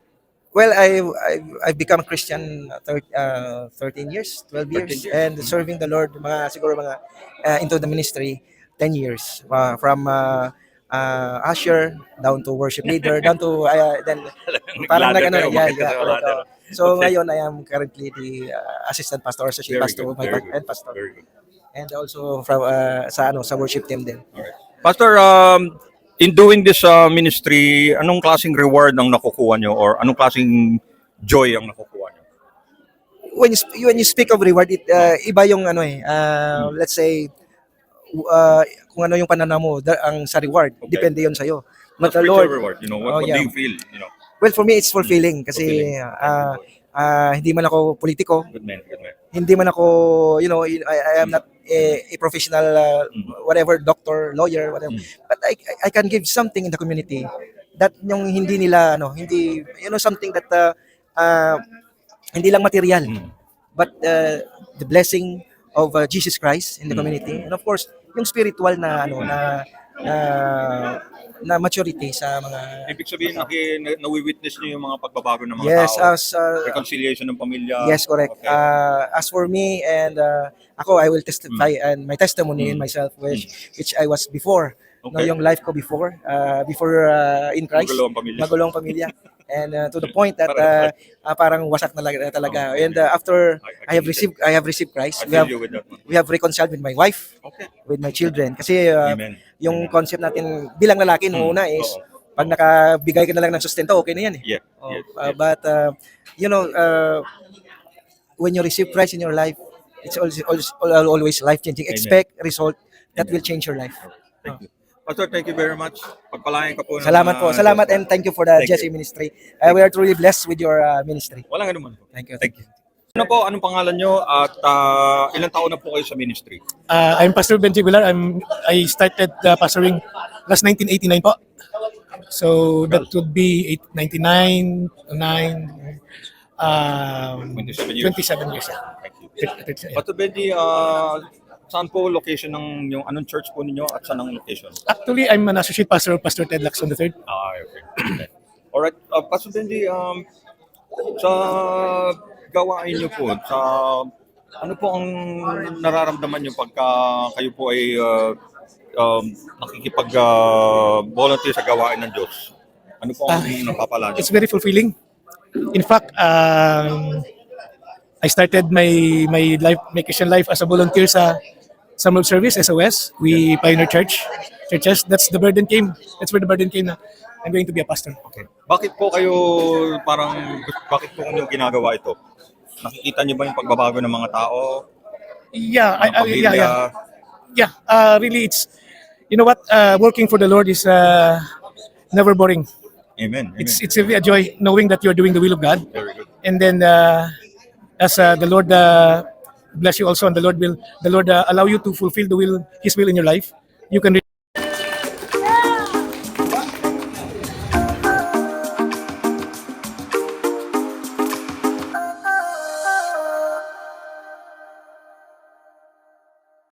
Well, I've become a Christian 13 years, 12 years, 13 years. and serving the Lord siguro into the ministry 10 years, from usher down to worship leader down to then parang Ladder kayo, yeah, umakyat kayo, correct. ladder. So Okay. ngayon I am currently the assistant pastor, associate Very pastor, good, my very good. head pastor, Very good. and also from sa worship team din. Pastor, in doing this ministry, anong klaseng reward ang nakukuha nyo or anong klaseng joy ang nakukuha nyo? When you speak of reward, iba yung let's say kung ano yung pananaw mo, ang sa reward, Okay. depende yon sa'yo. But the Spiritual Lord, reward, you know, Oh, what yeah. do you feel? You know, well, for me, it's fulfilling kasi hindi man ako politiko, good man, good man. hindi man ako, I am not a professional, whatever, doctor, lawyer, whatever. But I can give something in the community that yung hindi nila, hindi, something that hindi lang material, but the blessing of Jesus Christ in the community, and of course, yung spiritual na, na maturity sa mga. Ibig sabihin, nawi-witness niyo yung mga pagbabago ng mga Yes, tao. as Reconciliation ng pamilya. yes, correct. Okay. As for me and ako, I will testify and my testimony in myself, which I was before. No, Okay. yung life ko before in Christ, Magulong pamilya. magulong pamilya, and to the point that parang wasak na talaga. And after I have received Christ, I feel you with that one. we have reconciled with my wife, Okay. with my children. Kasi Amen. yung concept natin bilang lalaki nung una is Oo. pag nakabigay ka na lang ng sustento, okay na yan eh. Yeah. Oh, yes, yes. But when you receive Christ in your life, it's always life-changing. Amen. Expect result that Amen. will change your life. Thank you. Pastor, thank you very much. Pagpalain ka po. ng, Salamat po. Salamat and thank you for the Thank Jesse you. Ministry. We are truly blessed with your ministry. Walang anuman po. Thank you. Thank you. Ano po, anong pangalan nyo at ilang taon na po kayo sa ministry? I'm Pastor Benji Gular. I started pastoring last 1989 po. So that would be 899, 27 years. 27 years. Thank you. Pastor Benji, saan po location ng yung anong church po ninyo at saan ang location? Actually, I'm an associate pastor of Pastor Ted Lacson III. Okay. Alright, Pastor Benji, sa gawain niyo po, ano po ang nararamdaman niyo pagka kayo po ay nakikipag-volunteer sa gawain ng Diyos? Ano po ang napapala niyo? It's very fulfilling. In fact, I started my Christian life as a volunteer sa Summer Service, SOS. We pioneer churches. That's the burden came. That's where the burden came na I'm going to be a pastor. Okay. Bakit po kayo bakit po niyo ginagawa ito? Nakikita niyo ba yung pagbabago ng mga tao? Yeah, ng pamilya? yeah. Really, it's what working for the Lord is never boring. Amen. Amen. It's really a joy knowing that you're doing the will of God, Very good. and then as the Lord bless you also, and the Lord allow you to fulfill His will in your life. You can